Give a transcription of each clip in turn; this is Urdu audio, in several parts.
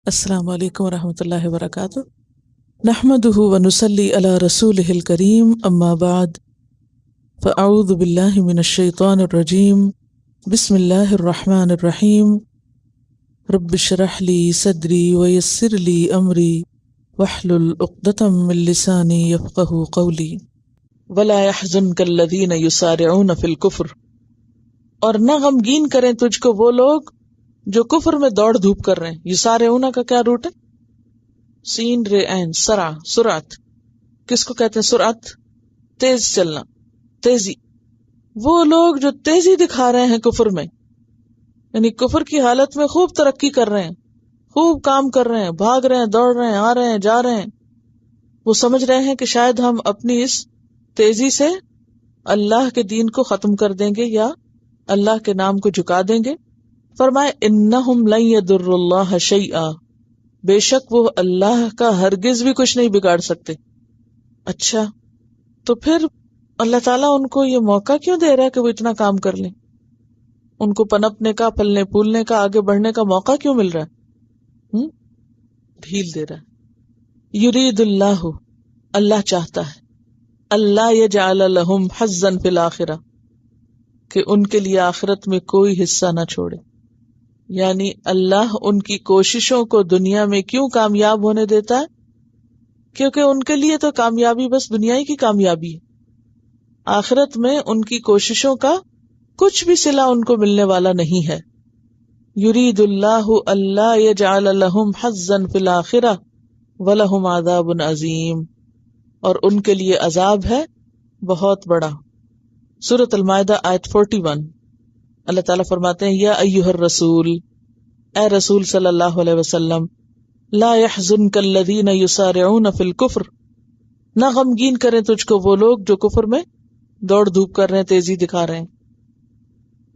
السلام علیکم ورحمۃ اللہ وبرکاتہ۔ نحمدہ ونصلی علی رسولہ الکریم، اما بعد فاعوذ باللہ من الشیطان الرجیم، بسم اللہ الرحمن الرحیم۔ رب اشرح لی صدری ویسر لی امری واحلل عقدۃ من لسانی یفقہوا قولی۔ ولا يحزنک الذین یسارعون فی الکفر، اور نہ غمگین کریں تجھ کو وہ لوگ جو کفر میں دوڑ دھوپ کر رہے ہیں۔ یسارعون کا کیا روٹ ہے؟ سین رے عین سرع، سرعت۔ کس کو کہتے ہیں سرعت؟ تیز چلنا، تیزی۔ وہ لوگ جو تیزی دکھا رہے ہیں کفر میں، یعنی کفر کی حالت میں خوب ترقی کر رہے ہیں، خوب کام کر رہے ہیں، بھاگ رہے ہیں، دوڑ رہے ہیں، آ رہے ہیں، جا رہے ہیں، وہ سمجھ رہے ہیں کہ شاید ہم اپنی اس تیزی سے اللہ کے دین کو ختم کر دیں گے یا اللہ کے نام کو جھکا دیں گے۔ فرمائے انہم لن یضروا اللہ شیئا، بے شک وہ اللہ کا ہرگز بھی کچھ نہیں بگاڑ سکتے۔ اچھا، تو پھر اللہ تعالیٰ ان کو یہ موقع کیوں دے رہا ہے کہ وہ اتنا کام کر لیں؟ ان کو پنپنے کا، پلنے پھولنے کا، آگے بڑھنے کا موقع کیوں مل رہا ہے؟ ڈھیل دے رہا ہے۔ یرید اللہ، اللہ چاہتا ہے، اللہ یجعل لہم حظا فی الآخرہ، کہ ان کے لیے آخرت میں کوئی حصہ نہ چھوڑے۔ یعنی اللہ ان کی کوششوں کو دنیا میں کیوں کامیاب ہونے دیتا ہے؟ کیونکہ ان کے لیے تو کامیابی بس دنیا ہی کی کامیابی ہے، آخرت میں ان کی کوششوں کا کچھ بھی صلہ ان کو ملنے والا نہیں ہے۔ یرید اللہ اللہ یجعل لہم حظا فی الآخرہ ولہم عذاب عظیم، اور ان کے لیے عذاب ہے بہت بڑا۔ سورۃ المائدہ آیت 41، اللہ تعالیٰ فرماتے ہیں یا ایھا الرسول، اے رسول صلی اللہ علیہ وسلم، لا يحزنک الذین یسارعون فی الکفر، نہ غمگین کریں تجھ کو وہ لوگ جو کفر میں دوڑ دھوپ کر رہے ہیں، تیزی دکھا رہے ہیں۔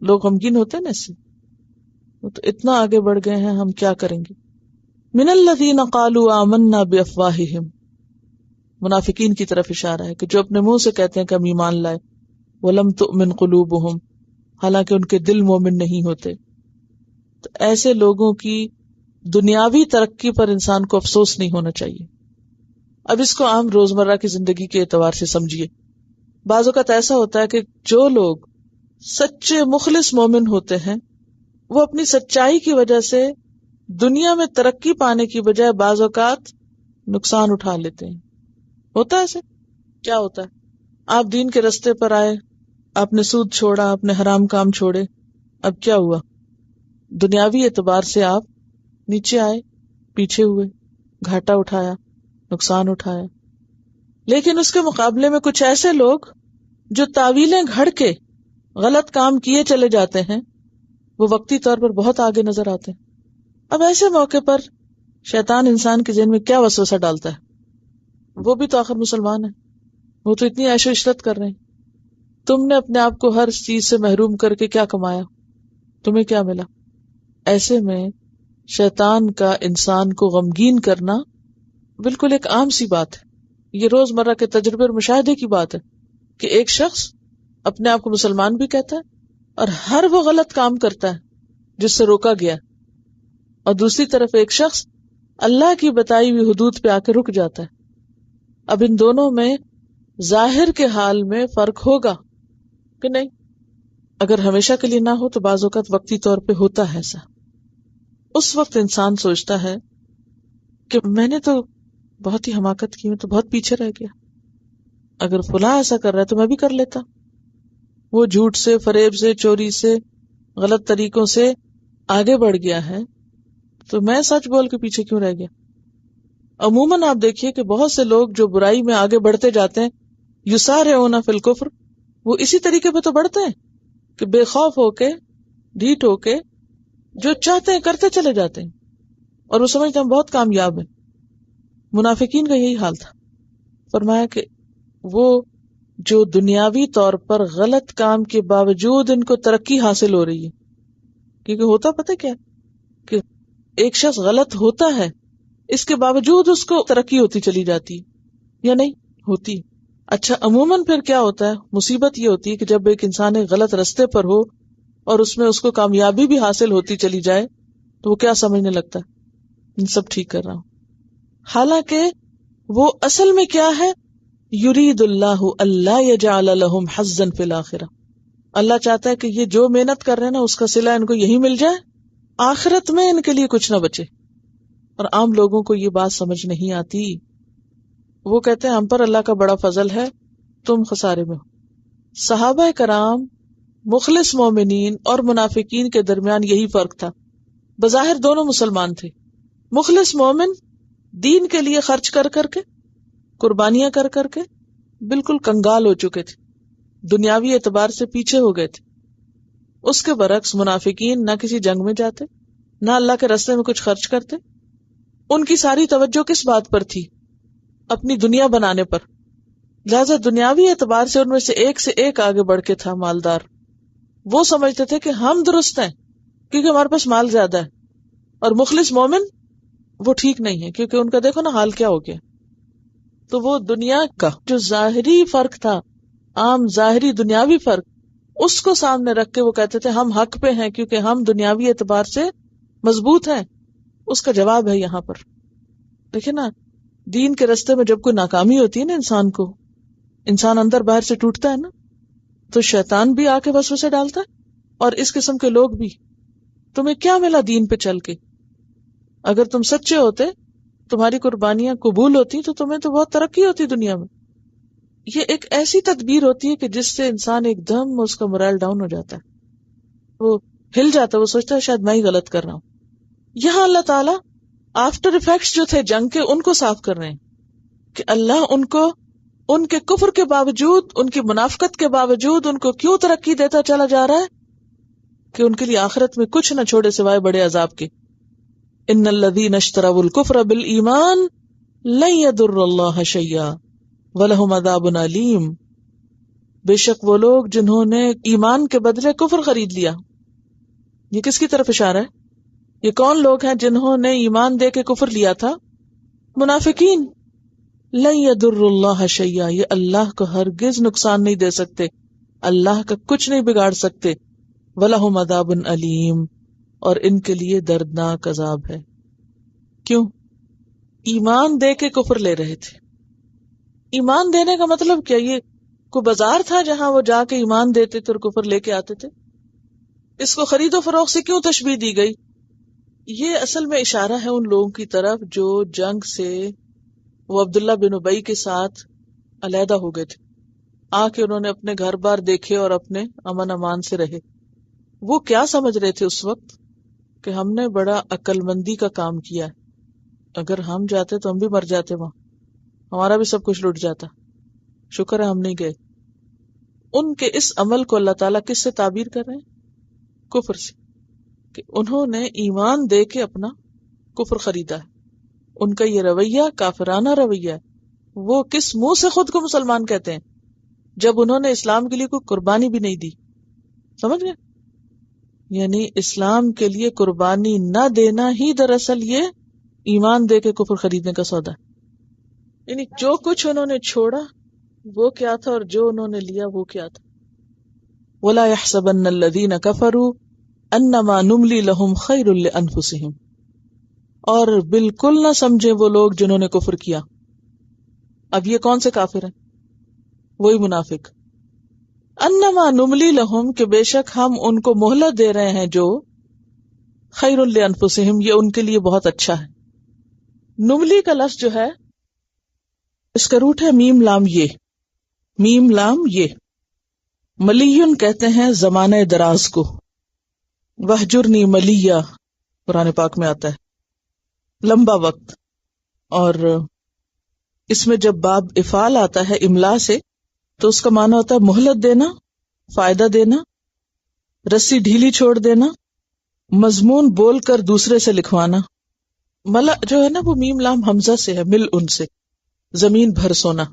لوگ غمگین ہوتے ہیں نا اس سے، وہ تو اتنا آگے بڑھ گئے ہیں، ہم کیا کریں گے۔ من الذین قالوا آمنا بافواہہم، منافقین کی طرف اشارہ ہے کہ جو اپنے منہ سے کہتے ہیں کہ ہم ایمان لائے، ولم تؤمن قلوبہم، حالانکہ ان کے دل مومن نہیں ہوتے۔ تو ایسے لوگوں کی دنیاوی ترقی پر انسان کو افسوس نہیں ہونا چاہیے۔ اب اس کو عام روزمرہ کی زندگی کے اعتبار سے سمجھیے۔ بعض اوقات ایسا ہوتا ہے کہ جو لوگ سچے مخلص مومن ہوتے ہیں، وہ اپنی سچائی کی وجہ سے دنیا میں ترقی پانے کی بجائے بعض اوقات نقصان اٹھا لیتے ہیں۔ ہوتا ہے ایسے؟ کیا ہوتا ہے؟ آپ دین کے رستے پر آئے، آپ نے سود چھوڑا، آپ نے حرام کام چھوڑے، اب کیا ہوا؟ دنیاوی اعتبار سے آپ نیچے آئے، پیچھے ہوئے، گھاٹا اٹھایا، نقصان اٹھایا۔ لیکن اس کے مقابلے میں کچھ ایسے لوگ جو تعویلیں گھڑ کے غلط کام کیے چلے جاتے ہیں، وہ وقتی طور پر بہت آگے نظر آتے ہیں۔ اب ایسے موقع پر شیطان انسان کے ذہن میں کیا وسوسہ ڈالتا ہے؟ وہ بھی تو آخر مسلمان ہے، وہ تو اتنی عیش و عشرت کر رہے ہیں، تم نے اپنے آپ کو ہر چیز سے محروم کر کے کیا کمایا؟ تمہیں کیا ملا؟ ایسے میں شیطان کا انسان کو غمگین کرنا بالکل ایک عام سی بات ہے۔ یہ روزمرہ کے تجربے اور مشاہدے کی بات ہے کہ ایک شخص اپنے آپ کو مسلمان بھی کہتا ہے اور ہر وہ غلط کام کرتا ہے جس سے روکا گیا، اور دوسری طرف ایک شخص اللہ کی بتائی ہوئی حدود پہ آ کے رک جاتا ہے۔ اب ان دونوں میں ظاہر کے حال میں فرق ہوگا کہ نہیں؟ اگر ہمیشہ کے لیے نہ ہو تو بعض اوقات وقتی طور پہ ہوتا ہے ایسا۔ اس وقت انسان سوچتا ہے کہ میں نے تو بہت ہی حماقت کی، میں تو بہت پیچھے رہ گیا، اگر فلاں ایسا کر رہا ہے تو میں بھی کر لیتا۔ وہ جھوٹ سے، فریب سے، چوری سے، غلط طریقوں سے آگے بڑھ گیا ہے، تو میں سچ بول کے پیچھے کیوں رہ گیا؟ عموماً آپ دیکھیے کہ بہت سے لوگ جو برائی میں آگے بڑھتے جاتے ہیں، یسارعون فی الکفر، وہ اسی طریقے پہ تو بڑھتے ہیں کہ بے خوف ہو کے، ڈھیٹ ہو کے، جو چاہتے ہیں کرتے چلے جاتے ہیں، اور وہ سمجھتے ہیں بہت کامیاب ہیں۔ منافقین کا یہی حال تھا۔ فرمایا کہ وہ جو دنیاوی طور پر غلط کام کے باوجود ان کو ترقی حاصل ہو رہی ہے، کیونکہ ہوتا پتہ کیا کہ ایک شخص غلط ہوتا ہے، اس کے باوجود اس کو ترقی ہوتی چلی جاتی یا نہیں ہوتی۔ اچھا، عموماً پھر کیا ہوتا ہے؟ مصیبت یہ ہوتی ہے کہ جب ایک انسان ایک غلط رستے پر ہو اور اس میں اس کو کامیابی بھی حاصل ہوتی چلی جائے تو وہ کیا سمجھنے لگتا ہے سب ٹھیک کر رہا ہوں. حالانکہ وہ اصل میں کیا ہے؟ یرید اللہ اللہ یجعل لہم حظا فی الآخرہ. اللہ چاہتا ہے کہ یہ جو محنت کر رہے ہیں نا اس کا صلہ ان کو یہی مل جائے، آخرت میں ان کے لیے کچھ نہ بچے. اور عام لوگوں کو یہ بات سمجھ نہیں آتی. وہ کہتے ہیں ہم پر اللہ کا بڑا فضل ہے، تم خسارے میں ہو. صحابہ کرام، مخلص مومنین اور منافقین کے درمیان یہی فرق تھا. بظاہر دونوں مسلمان تھے. مخلص مومن دین کے لیے خرچ کر کر کے، قربانیاں کر کر کے بالکل کنگال ہو چکے تھے، دنیاوی اعتبار سے پیچھے ہو گئے تھے. اس کے برعکس منافقین نہ کسی جنگ میں جاتے، نہ اللہ کے راستے میں کچھ خرچ کرتے. ان کی ساری توجہ کس بات پر تھی؟ اپنی دنیا بنانے پر. لہذا دنیاوی اعتبار سے ان میں سے ایک آگے بڑھ کے تھا مالدار. وہ سمجھتے تھے کہ ہم درست ہیں کیونکہ ہمارے پاس مال زیادہ ہے، اور مخلص مومن وہ ٹھیک نہیں ہے کیونکہ ان کا دیکھو نا حال کیا ہو گیا. تو وہ دنیا کا جو ظاہری فرق تھا، عام ظاہری دنیاوی فرق، اس کو سامنے رکھ کے وہ کہتے تھے ہم حق پہ ہیں کیونکہ ہم دنیاوی اعتبار سے مضبوط ہیں. اس کا جواب ہے یہاں پر. دیکھیں نا، دین کے راستے میں جب کوئی ناکامی ہوتی ہے نا انسان اندر باہر سے ٹوٹتا ہے نا، تو شیطان بھی آ کے وسوسے ڈالتا ہے، اور اس قسم کے لوگ بھی. تمہیں کیا ملا دین پہ چل کے؟ اگر تم سچے ہوتے، تمہاری قربانیاں قبول ہوتی تو تمہیں تو بہت ترقی ہوتی دنیا میں. یہ ایک ایسی تدبیر ہوتی ہے کہ جس سے انسان ایک دم اس کا morale ڈاؤن ہو جاتا ہے، وہ ہل جاتا ہے، وہ سوچتا ہے شاید میں ہی غلط کر رہا ہوں. یہاں اللہ تعالیٰ آفٹر افیکٹس جو تھے جنگ کے ان کو صاف کر رہے ہیں کہ اللہ ان کو ان کے کفر کے باوجود، ان کی منافقت کے باوجود ان کو کیوں ترقی دیتا چلا جا رہا ہے کہ ان کے لیے آخرت میں کچھ نہ چھوڑے سوائے بڑے عذاب کے. ان الذین اشتروا الکفر بالایمان لن یضروا اللہ شیئا وَلَهُمْ عَذَابٌ علیم. بے شک وہ لوگ جنہوں نے ایمان کے بدلے کفر خرید لیا. یہ کس کی طرف اشارہ ہے؟ یہ کون لوگ ہیں جنہوں نے ایمان دے کے کفر لیا تھا؟ منافقین. لَن يَضُرُّوا اللَّهَ شَيْئًا، یہ اللہ کو ہرگز نقصان نہیں دے سکتے، اللہ کا کچھ نہیں بگاڑ سکتے. وَلَهُمْ عَذَابٌ علیم، اور ان کے لیے دردناک عذاب ہے. کیوں؟ ایمان دے کے کفر لے رہے تھے. ایمان دینے کا مطلب کیا؟ یہ کوئی بازار تھا جہاں وہ جا کے ایمان دیتے تھے اور کفر لے کے آتے تھے؟ اس کو خرید و فروخت سے کیوں تشبیہ دی گئی؟ یہ اصل میں اشارہ ہے ان لوگوں کی طرف جو جنگ سے وہ عبداللہ بن ابی کے ساتھ علیحدہ ہو گئے تھے. آ کے انہوں نے اپنے گھر بار دیکھے اور اپنے امن امان سے رہے. وہ کیا سمجھ رہے تھے اس وقت؟ کہ ہم نے بڑا عقل مندی کا کام کیا ہے، اگر ہم جاتے تو ہم بھی مر جاتے، وہاں ہمارا بھی سب کچھ لٹ جاتا، شکر ہے ہم نہیں گئے. ان کے اس عمل کو اللہ تعالیٰ کس سے تعبیر کر رہے ہیں؟ کفر سے، کہ انہوں نے ایمان دے کے اپنا کفر خریدا ہے. ان کا یہ رویہ کافرانہ رویہ ہے. وہ کس منہ سے خود کو مسلمان کہتے ہیں جب انہوں نے اسلام کے لیے کوئی قربانی بھی نہیں دی؟ سمجھ گئے؟ یعنی اسلام کے لیے قربانی نہ دینا ہی دراصل یہ ایمان دے کے کفر خریدنے کا سودا ہے. یعنی جو کچھ انہوں نے چھوڑا وہ کیا تھا اور جو انہوں نے لیا وہ کیا تھا. وَلَا يَحْسَبَنَّ الَّذِينَ كَفَرُوا أَنَّمَا نُمْلِي لَهُمْ خَيْرٌ لِأَنفُسِهِمْ، اور بالکل نہ سمجھے وہ لوگ جنہوں نے کفر کیا. اب یہ کون سے کافر ہیں؟ وہی منافق. انما نملی لہم، کہ بے شک ہم ان کو مہلت دے رہے ہیں جو خیر لانفسہم، یہ ان کے لیے بہت اچھا ہے. نملی کا لفظ جو ہے اس کا روٹ ہے میم لام یہ. میم لام یہ ملیون کہتے ہیں زمانہ دراز کو. وہجرنی ملیہ قرآن پاک میں آتا ہے لمبا وقت. اور اس میں جب باب افعال آتا ہے املا سے تو اس کا معنی ہوتا ہے مہلت دینا، فائدہ دینا، رسی ڈھیلی چھوڑ دینا، مضمون بول کر دوسرے سے لکھوانا. ملا جو ہے نا وہ میم لام حمزہ سے ہے، مل ان سے زمین بھر سونا.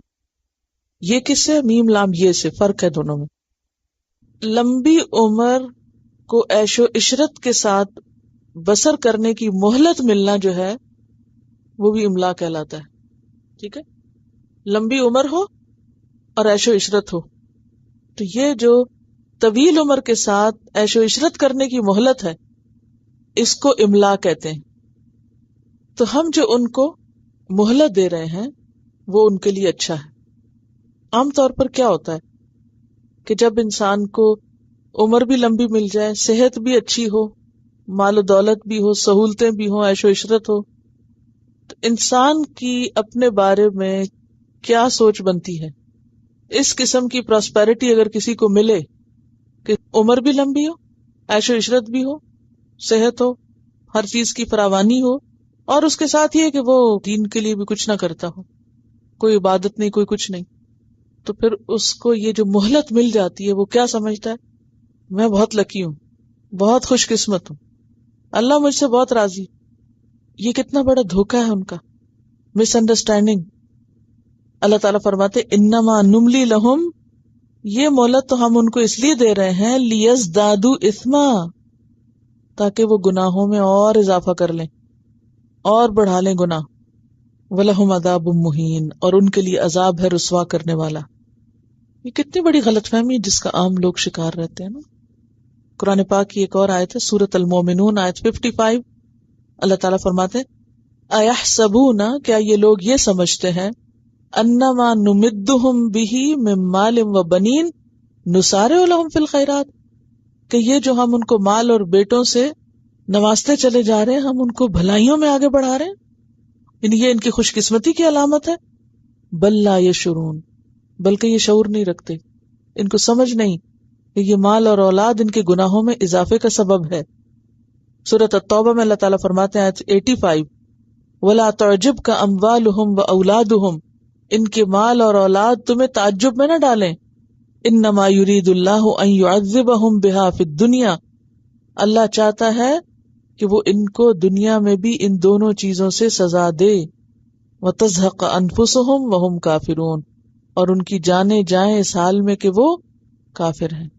یہ کس سے؟ میم لام یہ سے. فرق ہے دونوں میں. لمبی عمر کو عیش و عشرت کے ساتھ بسر کرنے کی مہلت ملنا جو ہے وہ بھی املا کہلاتا ہے. ٹھیک ہے، لمبی عمر ہو اور عیش و عشرت ہو، تو یہ جو طویل عمر کے ساتھ عیش و عشرت کرنے کی مہلت ہے اس کو املا کہتے ہیں. تو ہم جو ان کو مہلت دے رہے ہیں وہ ان کے لیے اچھا ہے. عام طور پر کیا ہوتا ہے کہ جب انسان کو عمر بھی لمبی مل جائے، صحت بھی اچھی ہو، مال و دولت بھی ہو، سہولتیں بھی ہوں، عیش و عشرت ہو، تو انسان کی اپنے بارے میں کیا سوچ بنتی ہے؟ اس قسم کی پراسپیرٹی اگر کسی کو ملے کہ عمر بھی لمبی ہو، عیش و عشرت بھی ہو، صحت ہو، ہر چیز کی فراوانی ہو، اور اس کے ساتھ یہ کہ وہ دین کے لیے بھی کچھ نہ کرتا ہو، کوئی عبادت نہیں، کوئی کچھ نہیں، تو پھر اس کو یہ جو مہلت مل جاتی ہے وہ کیا سمجھتا ہے؟ میں بہت لکی ہوں، بہت خوش قسمت ہوں، اللہ مجھ سے بہت راضی. یہ کتنا بڑا دھوکہ ہے ان کا، مس انڈرسٹینڈنگ. اللہ تعالیٰ فرماتے انما نملی لہم، یہ مہلت تو ہم ان کو اس لیے دے رہے ہیں لیزدادوا اثما، تاکہ وہ گناہوں میں اور اضافہ کر لیں اور بڑھا لیں گناہ. وَلَهُمْ عَذَابٌ مُهِينٌ، اور ان کے لیے عذاب ہے رسوا کرنے والا. یہ کتنی بڑی غلط فہمی جس کا عام لوگ شکار رہتے ہیں نا. قرآن پاک کی ایک اور آیت ہے سورۃ المومنون آیت 55. اللہ تعالیٰ فرماتے ہیں اَيَحْسَبُونَ، کیا یہ لوگ یہ سمجھتے ہیں، انما نمدہم بہ من مال وبنین نسارع لہم فی الخیرات، کہ یہ جو ہم ان کو مال اور بیٹوں سے نوازتے چلے جا رہے ہیں، ہم ان کو بھلائیوں میں آگے بڑھا رہے ہیں، یعنی یہ ان کی خوش قسمتی کی علامت ہے. بل لا یشعرون، بلکہ یہ شعور نہیں رکھتے، ان کو سمجھ نہیں کہ یہ مال اور اولاد ان کے گناہوں میں اضافے کا سبب ہے. سورۃ التوبہ میں اللہ تعالیٰ فرماتے ہیں آیت 85 وَلَا تُعْجِبْكَ أَمْوَالُهُمْ وَأَوْلَادُهُمْ، ان کے مال اور اولاد تمہیں تعجب میں نہ ڈالیں. انما یرید اللہ ان یعذبہم بہا فی الدنیا، اللہ چاہتا ہے کہ وہ ان کو دنیا میں بھی ان دونوں چیزوں سے سزا دے. وتزہق انفسہم وہم کافرون، اور ان کی جانیں جائیں اس حال میں کہ وہ کافر ہیں.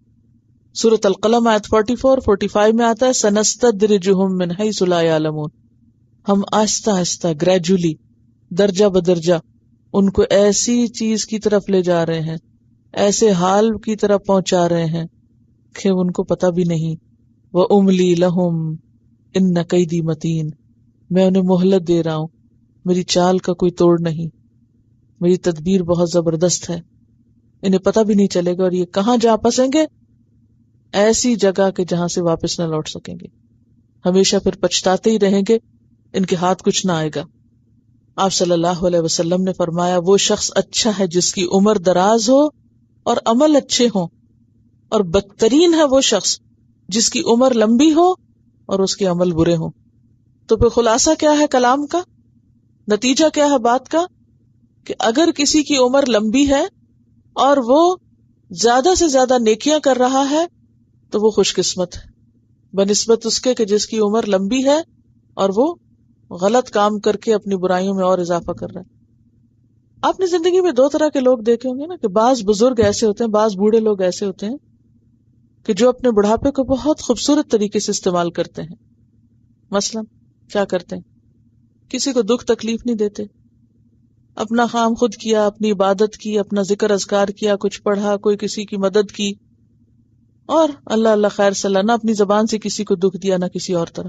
سورۃ القلم آیت 44-45 میں آتا ہے سنستدرجہم من حیث لا یعلمون، ہم آہستہ آہستہ گریجولی درجہ بدرجہ ان کو ایسی چیز کی طرف لے جا رہے ہیں، ایسے حال کی طرف پہنچا رہے ہیں کہ ان کو پتہ بھی نہیں. وَأُمْلِي لَهُمْ إِنَّ كَيْدِي مَتِينٌ، میں انہیں مہلت دے رہا ہوں، میری چال کا کوئی توڑ نہیں، میری تدبیر بہت زبردست ہے. انہیں پتہ بھی نہیں چلے گا، اور یہ کہاں جا پسیں گے؟ ایسی جگہ کہ جہاں سے واپس نہ لوٹ سکیں گے، ہمیشہ پھر پچھتاتے ہی رہیں گے، ان کے ہاتھ کچھ نہ آئے گا. آپ صلی اللہ علیہ وسلم نے فرمایا وہ شخص اچھا ہے جس کی عمر دراز ہو اور عمل اچھے ہوں، اور بدترین ہے وہ شخص جس کی عمر لمبی ہو اور اس کے عمل برے ہوں. تو پھر خلاصہ کیا ہے کلام کا، نتیجہ کیا ہے بات کا، کہ اگر کسی کی عمر لمبی ہے اور وہ زیادہ سے زیادہ نیکیاں کر رہا ہے تو وہ خوش قسمت ہے بنسبت اس کے کہ جس کی عمر لمبی ہے اور وہ غلط کام کر کے اپنی برائیوں میں اور اضافہ کر رہا ہے. آپ نے زندگی میں دو طرح کے لوگ دیکھے ہوں گے نا، کہ بعض بزرگ ایسے ہوتے ہیں، بعض بوڑھے لوگ ایسے ہوتے ہیں کہ جو اپنے بڑھاپے کو بہت خوبصورت طریقے سے استعمال کرتے ہیں. مثلا کیا کرتے ہیں، کسی کو دکھ تکلیف نہیں دیتے، اپنا کام خود کیا، اپنی عبادت کی، اپنا ذکر اذکار کیا، کچھ پڑھا، کوئی کسی کی مدد کی، اور اللہ اللہ خیر صلی اللہ، نہ اپنی زبان سے کسی کو دکھ دیا، نہ کسی اور طرح،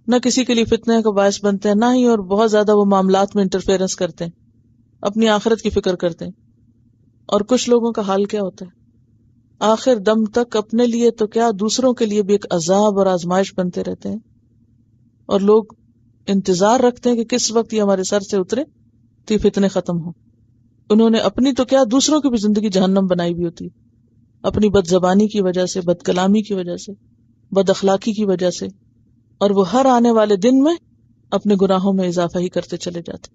نہ کسی کے لیے فتنے کا باعث بنتے ہیں، نہ ہی اور بہت زیادہ وہ معاملات میں انٹرفیئرنس کرتے ہیں، اپنی آخرت کی فکر کرتے ہیں. اور کچھ لوگوں کا حال کیا ہوتا ہے، آخر دم تک اپنے لیے تو کیا دوسروں کے لیے بھی ایک عذاب اور آزمائش بنتے رہتے ہیں، اور لوگ انتظار رکھتے ہیں کہ کس وقت یہ ہمارے سر سے اترے تو یہ فتنے ختم ہوں. انہوں نے اپنی تو کیا دوسروں کی بھی زندگی جہنم بنائی بھی ہوتی، اپنی بد زبانی کی وجہ سے، بد کلامی کی وجہ سے، بد اخلاقی کی وجہ سے، اور وہ ہر آنے والے دن میں اپنے گناہوں میں اضافہ ہی کرتے چلے جاتے،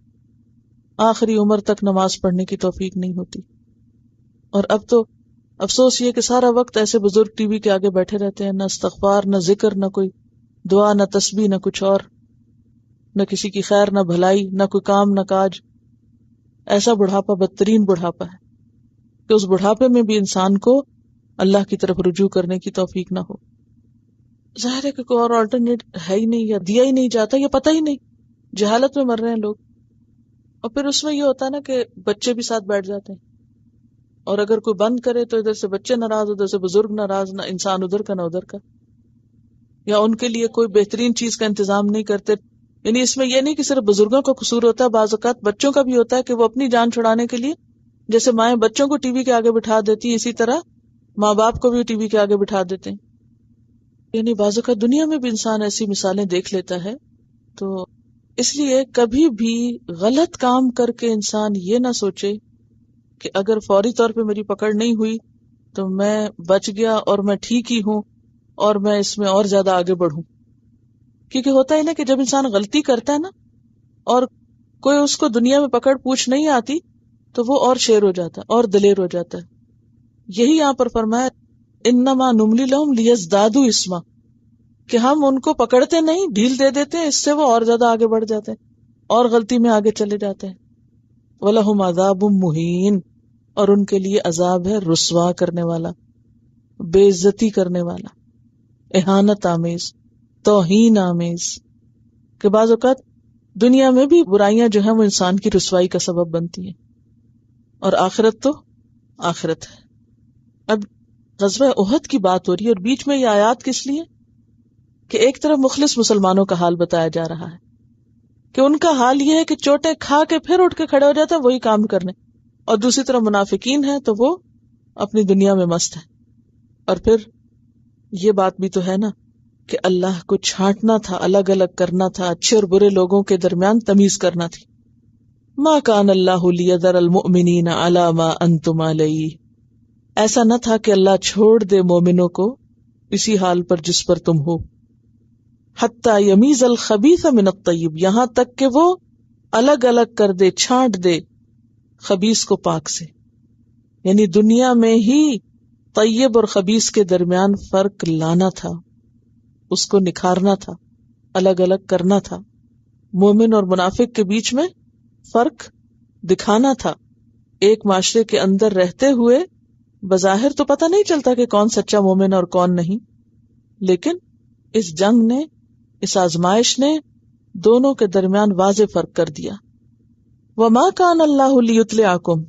آخری عمر تک نماز پڑھنے کی توفیق نہیں ہوتی. اور اب تو افسوس یہ کہ سارا وقت ایسے بزرگ ٹی وی کے آگے بیٹھے رہتے ہیں، نہ استغفار، نہ ذکر، نہ کوئی دعا، نہ تسبیح، نہ کچھ اور، نہ کسی کی خیر، نہ بھلائی، نہ کوئی کام، نہ کاج. ایسا بڑھاپا بدترین بڑھاپا ہے کہ اس بڑھاپے میں بھی انسان کو اللہ کی طرف رجوع کرنے کی توفیق نہ ہو. ظاہر ہے کہ کوئی اور آلٹرنیٹ ہے ہی نہیں، یا دیا ہی نہیں جاتا، یا پتہ ہی نہیں، جہالت میں مر رہے ہیں لوگ. اور پھر اس میں یہ ہوتا ہے نا کہ بچے بھی ساتھ بیٹھ جاتے ہیں، اور اگر کوئی بند کرے تو ادھر سے بچے ناراض، ادھر سے بزرگ ناراض، نہ انسان ادھر کا نہ ادھر کا، یا ان کے لیے کوئی بہترین چیز کا انتظام نہیں کرتے، یعنی اس میں یہ نہیں کہ صرف بزرگوں کا قصور ہوتا ہے، بعض اوقات بچوں کا بھی ہوتا ہے کہ وہ اپنی جان چھڑانے کے لیے جیسے مائیں بچوں کو ٹی وی کے آگے بٹھا دیتی ہیں، اسی طرح ماں باپ کو بھی ٹی وی کے آگے بٹھا دیتے ہیں. یعنی بعض اوقات دنیا میں بھی انسان ایسی مثالیں دیکھ لیتا ہے. تو اس لیے کبھی بھی غلط کام کر کے انسان یہ نہ سوچے کہ اگر فوری طور پہ میری پکڑ نہیں ہوئی تو میں بچ گیا اور میں ٹھیک ہی ہوں اور میں اس میں اور زیادہ آگے بڑھوں. کیونکہ ہوتا ہے نا کہ جب انسان غلطی کرتا ہے نا اور کوئی اس کو دنیا میں پکڑ پوچھ نہیں آتی تو وہ اور شیر ہو جاتا ہے اور دلیر ہو جاتا ہے. یہی یہاں پر فرمایا انما نملی لہم لیزدادوا اسما، کہ ہم ان کو پکڑتے نہیں، ڈھیل دے دیتے ہیں، اس سے وہ اور زیادہ آگے بڑھ جاتے ہیں اور غلطی میں آگے چلے جاتے ہیں. وَلَهُمْ عَذَابٌ مُهِينٌ، اور ان کے لیے عذاب ہے رسوا کرنے والا، بے عزتی کرنے والا، اہانت آمیز، توہین آمیز. کہ بعض اوقات دنیا میں بھی برائیاں جو ہیں وہ انسان کی رسوائی کا سبب بنتی ہیں، اور آخرت تو آخرت ہے. اب غزوہ احد کی بات ہو رہی ہے اور بیچ میں یہ آیات کس لیے کہ ایک طرف مخلص مسلمانوں کا حال بتایا جا رہا ہے کہ ان کا حال یہ ہے کہ چوٹیں کھا کے پھر اٹھ کے کھڑے ہو جاتے ہیں وہی کام کرنے، اور دوسری طرف منافقین ہیں تو وہ اپنی دنیا میں مست ہیں. اور پھر یہ بات بھی تو ہے نا کہ اللہ کو چھانٹنا تھا، الگ الگ کرنا تھا، اچھے اور برے لوگوں کے درمیان تمیز کرنا تھی. ما کان اللہ لیذر المؤمنین علی ما انتم علیہ، ایسا نہ تھا کہ اللہ چھوڑ دے مومنوں کو اسی حال پر جس پر تم ہو. حتی یمیز الخبیث من الطیب، یہاں تک کہ وہ الگ الگ کر دے، چھانٹ دے خبیث کو پاک سے. یعنی دنیا میں ہی طیب اور خبیث کے درمیان فرق لانا تھا، اس کو نکھارنا تھا، الگ الگ کرنا تھا، مومن اور منافق کے بیچ میں فرق دکھانا تھا. ایک معاشرے کے اندر رہتے ہوئے بظاہر تو پتہ نہیں چلتا کہ کون سچا مومن اور کون نہیں، لیکن اس جنگ نے، اس آزمائش نے دونوں کے درمیان واضح فرق کر دیا. وَمَا كَانَ اللَّهُ لِيُطْلِعَكُمْ،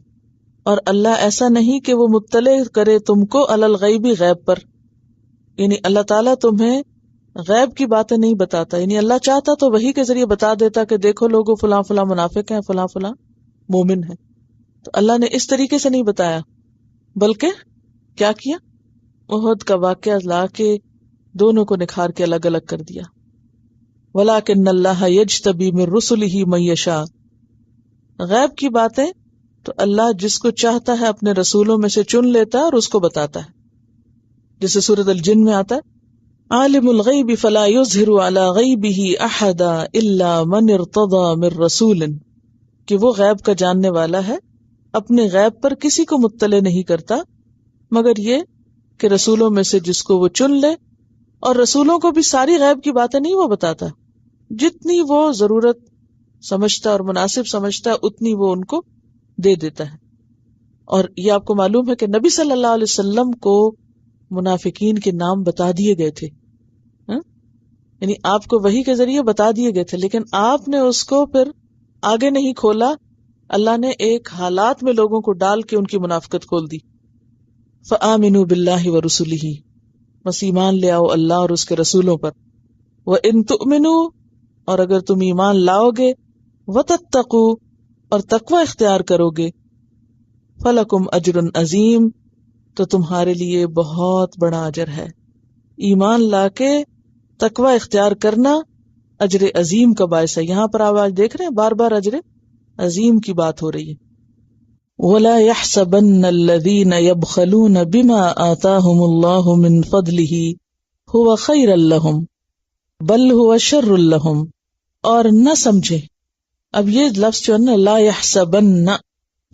اور اللہ ایسا نہیں کہ وہ مطلع کرے تم کو علی الغیب، غیب پر. یعنی اللہ تعالیٰ تمہیں غیب کی باتیں نہیں بتاتا. یعنی اللہ چاہتا تو وحی کے ذریعے بتا دیتا کہ دیکھو لوگوں فلاں فلاں منافق ہیں، فلاں فلاں مومن ہیں. تو اللہ نے اس طریقے سے نہیں بتایا، بلکہ کیا کیا، احد کا واقعہ لا کے دونوں کو نکھار کے الگ الگ کر دیا. وَلَٰكِنَّ اللَّهَ يَجْتَبِي مِن رُّسُلِهِ مَن يَشَاءُ، غیب کی باتیں تو اللہ جس کو چاہتا ہے اپنے رسولوں میں سے چن لیتا ہے اور اس کو بتاتا ہے. جیسے سورۃ الجن میں آتا ہے عالم الغیب فلا یظہر علی غیبہ احدا الا من ارتضی من رسول، کہ وہ غیب کا جاننے والا ہے، اپنے غیب پر کسی کو مطلع نہیں کرتا مگر یہ کہ رسولوں میں سے جس کو وہ چن لے. اور رسولوں کو بھی ساری غیب کی باتیں نہیں وہ بتاتا، جتنی وہ ضرورت سمجھتا اور مناسب سمجھتا ہے اتنی وہ ان کو دے دیتا ہے. اور یہ آپ کو معلوم ہے کہ نبی صلی اللہ علیہ وسلم کو منافقین کے نام بتا دیے گئے تھے، یعنی آپ کو وحی کے ذریعے بتا دیے گئے تھے، لیکن آپ نے اس کو پھر آگے نہیں کھولا. اللہ نے ایک حالات میں لوگوں کو ڈال کے ان کی منافقت کھول دی. فآمنوا باللہ ورسلہ، بس ایمان لے آؤ اللہ اور اس کے رسولوں پر. وَإِن تُؤْمِنُوا، اور اگر تم ایمان لاؤ گے، وَتَتَّقُوا، اور تقوی اختیار کرو گے، فَلَكُمْ أَجْرٌ عَظِيمٌ، تو تمہارے لیے بہت بڑا اجر ہے. ایمان لا کے تقوی اختیار کرنا اجر عظیم کا باعث ہے. یہاں پر آپ آج دیکھ رہے ہیں بار بار اجر عظیم کی بات ہو رہی ہے. وَلَا يَحْسَبَنَّ الَّذِينَ يَبْخَلُونَ بِمَا آتَاهُمُ اللَّهُ مِنْ فَضْلِهِ هُوَ خَيْرًا لَهُمْ بَلْ هُوَ شَرٌّ لَهُمْ، اور نہ سمجھے. اب یہ لفظ جو ہے نا لا يحسبن،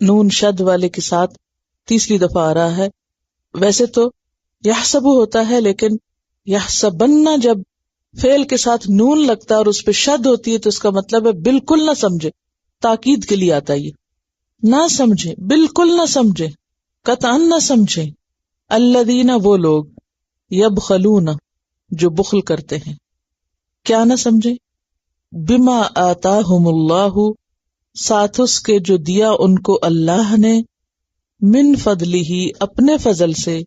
نون شد والے کے ساتھ تیسری دفعہ آ رہا ہے. ویسے تو یحسب ہوتا ہے، لیکن یحسبن جب فعل کے ساتھ نون لگتا ہے اور اس پہ شد ہوتی ہے تو اس کا مطلب ہے بالکل نہ سمجھے، تاکید کے لیے آتا ہے. نہ سمجھے، بالکل نہ سمجھے، قطعاً نہ سمجھے. الذین، وہ لوگ، یبخلون، جو بخل کرتے ہیں. کیا نہ سمجھے؟ بما آتاہم اللہ، ساتھ اس کے جو دیا ان کو اللہ نے، من فضلہ، اپنے فضل سے،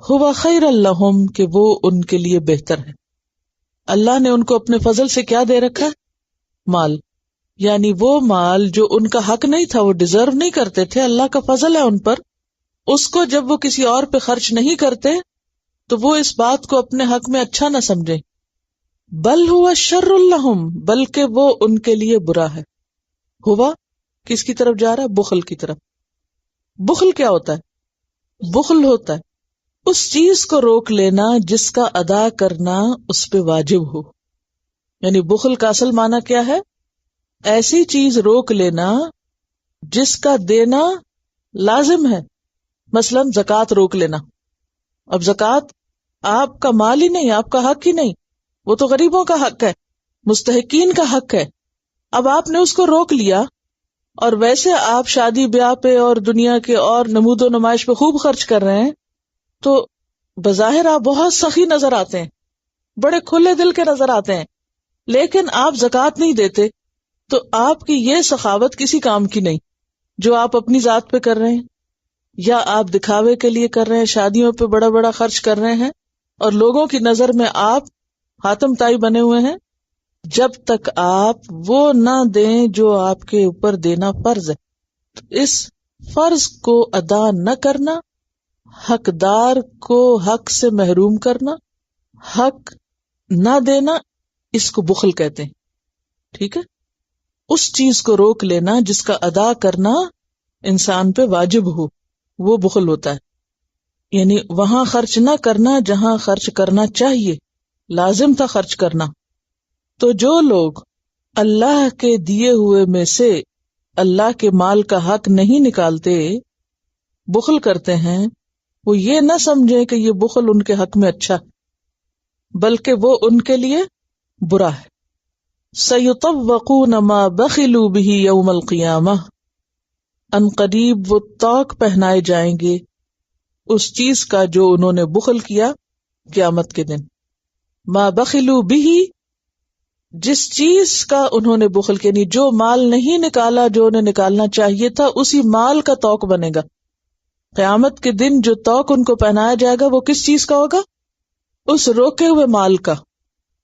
ہوا خیر لہم، کہ وہ ان کے لیے بہتر ہے. اللہ نے ان کو اپنے فضل سے کیا دے رکھا ہے؟ مال، یعنی وہ مال جو ان کا حق نہیں تھا، وہ ڈیزرو نہیں کرتے تھے، اللہ کا فضل ہے ان پر، اس کو جب وہ کسی اور پہ خرچ نہیں کرتے تو وہ اس بات کو اپنے حق میں اچھا نہ سمجھیں، بل ہوا شر لہم، بلکہ وہ ان کے لیے برا ہے۔ ہوا کس کی طرف جا رہا ہے؟ بخل کی طرف۔ بخل کیا ہوتا ہے؟ بخل ہوتا ہے اس چیز کو روک لینا جس کا ادا کرنا اس پہ واجب ہو، یعنی بخل کا اصل معنی کیا ہے؟ ایسی چیز روک لینا جس کا دینا لازم ہے، مثلا زکوٰۃ روک لینا۔ اب زکوٰۃ آپ کا مال ہی نہیں، آپ کا حق ہی نہیں، وہ تو غریبوں کا حق ہے، مستحقین کا حق ہے۔ اب آپ نے اس کو روک لیا، اور ویسے آپ شادی بیاہ پہ اور دنیا کے اور نمود و نمائش پہ خوب خرچ کر رہے ہیں، تو بظاہر آپ بہت سخی نظر آتے ہیں، بڑے کھلے دل کے نظر آتے ہیں، لیکن آپ زکوٰۃ نہیں دیتے، تو آپ کی یہ سخاوت کسی کام کی نہیں جو آپ اپنی ذات پہ کر رہے ہیں، یا آپ دکھاوے کے لیے کر رہے ہیں، شادیوں پہ بڑا بڑا خرچ کر رہے ہیں، اور لوگوں کی نظر میں آپ حاتم تائی بنے ہوئے ہیں، جب تک آپ وہ نہ دیں جو آپ کے اوپر دینا فرض ہے۔ تو اس فرض کو ادا نہ کرنا، حقدار کو حق سے محروم کرنا، حق نہ دینا، اس کو بخل کہتے ہیں، ٹھیک ہے؟ اس چیز کو روک لینا جس کا ادا کرنا انسان پہ واجب ہو، وہ بخل ہوتا ہے، یعنی وہاں خرچ نہ کرنا جہاں خرچ کرنا چاہیے، لازم تھا خرچ کرنا۔ تو جو لوگ اللہ کے دیے ہوئے میں سے اللہ کے مال کا حق نہیں نکالتے، بخل کرتے ہیں، وہ یہ نہ سمجھیں کہ یہ بخل ان کے حق میں اچھا، بلکہ وہ ان کے لیے برا ہے۔ سَيُطَوَّقُونَ مَا بَخِلُوا بِهِ يَوْمَ الْقِيَامَةِ، ان قریب وہ طوق پہنائے جائیں گے اس چیز کا جو انہوں نے بخل کیا قیامت کے دن۔ ما بخلوا به، جس چیز کا انہوں نے بخل کیا، یعنی جو مال نہیں نکالا جو انہیں نکالنا چاہیے تھا، اسی مال کا طوق بنے گا قیامت کے دن۔ جو طوق ان کو پہنایا جائے گا وہ کس چیز کا ہوگا؟ اس روکے ہوئے مال کا۔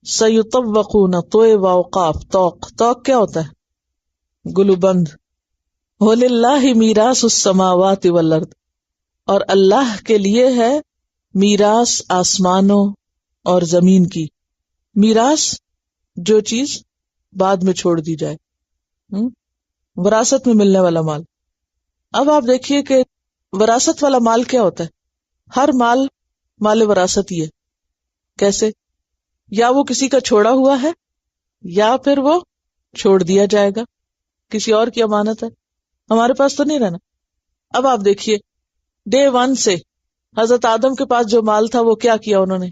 سَيُطَوَّقُونَ، طوع واوقاف، طوق، طوق کیا ہوتا ہے؟ گلو بند۔ وَلِلَّهِ مِيرَاثُ السَّمَاوَاتِ وَالْأَرْضِ، اور اللہ کے لیے ہے میراث آسمانوں اور زمین کی۔ میراث جو چیز بعد میں چھوڑ دی جائے، وراثت میں ملنے والا مال۔ اب آپ دیکھیے کہ وراثت والا مال کیا ہوتا ہے؟ ہر مال مال وراثت ہی ہے۔ کیسے؟ یا وہ کسی کا چھوڑا ہوا ہے، یا پھر وہ چھوڑ دیا جائے گا، کسی اور کی امانت ہے، ہمارے پاس تو نہیں رہنا۔ اب آپ دیکھیے ڈے ون سے حضرت آدم کے پاس جو مال تھا وہ کیا کیا انہوں نے؟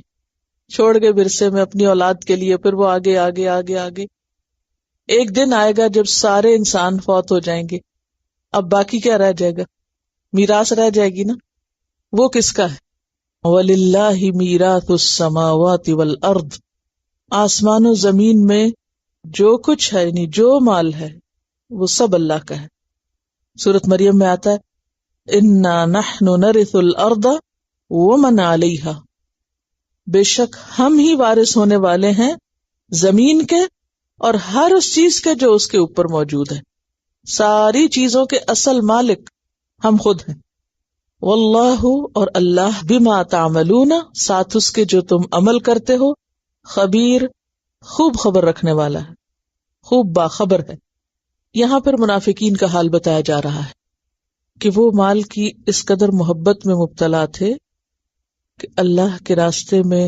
چھوڑ گئے ورثے میں اپنی اولاد کے لیے، پھر وہ آگے آگے آگے آگے۔ ایک دن آئے گا جب سارے انسان فوت ہو جائیں گے، اب باقی کیا رہ جائے گا؟ میراث رہ جائے گی نا، وہ کس کا ہے؟ وَلِلَّهِ مِيرَاثُ السَّمَاوَاتِ وَالْأَرْضِ، آسمان و زمین میں جو کچھ ہے، یعنی جو مال ہے وہ سب اللہ کا ہے۔ سورۃ مریم میں آتا ہے اِنَّا نَحْنُ نَرِثُ الْأَرْضَ وَمَنْ عَلَيْهَا، بے شک ہم ہی وارث ہونے والے ہیں زمین کے اور ہر اس چیز کے جو اس کے اوپر موجود ہے۔ ساری چیزوں کے اصل مالک ہم خود ہیں۔ واللہ، اور اللہ، بما تعملون، ساتھ اس کے جو تم عمل کرتے ہو، خبیر، خوب خبر رکھنے والا ہے، خوب باخبر ہے۔ یہاں پر منافقین کا حال بتایا جا رہا ہے کہ وہ مال کی اس قدر محبت میں مبتلا تھے کہ اللہ کے راستے میں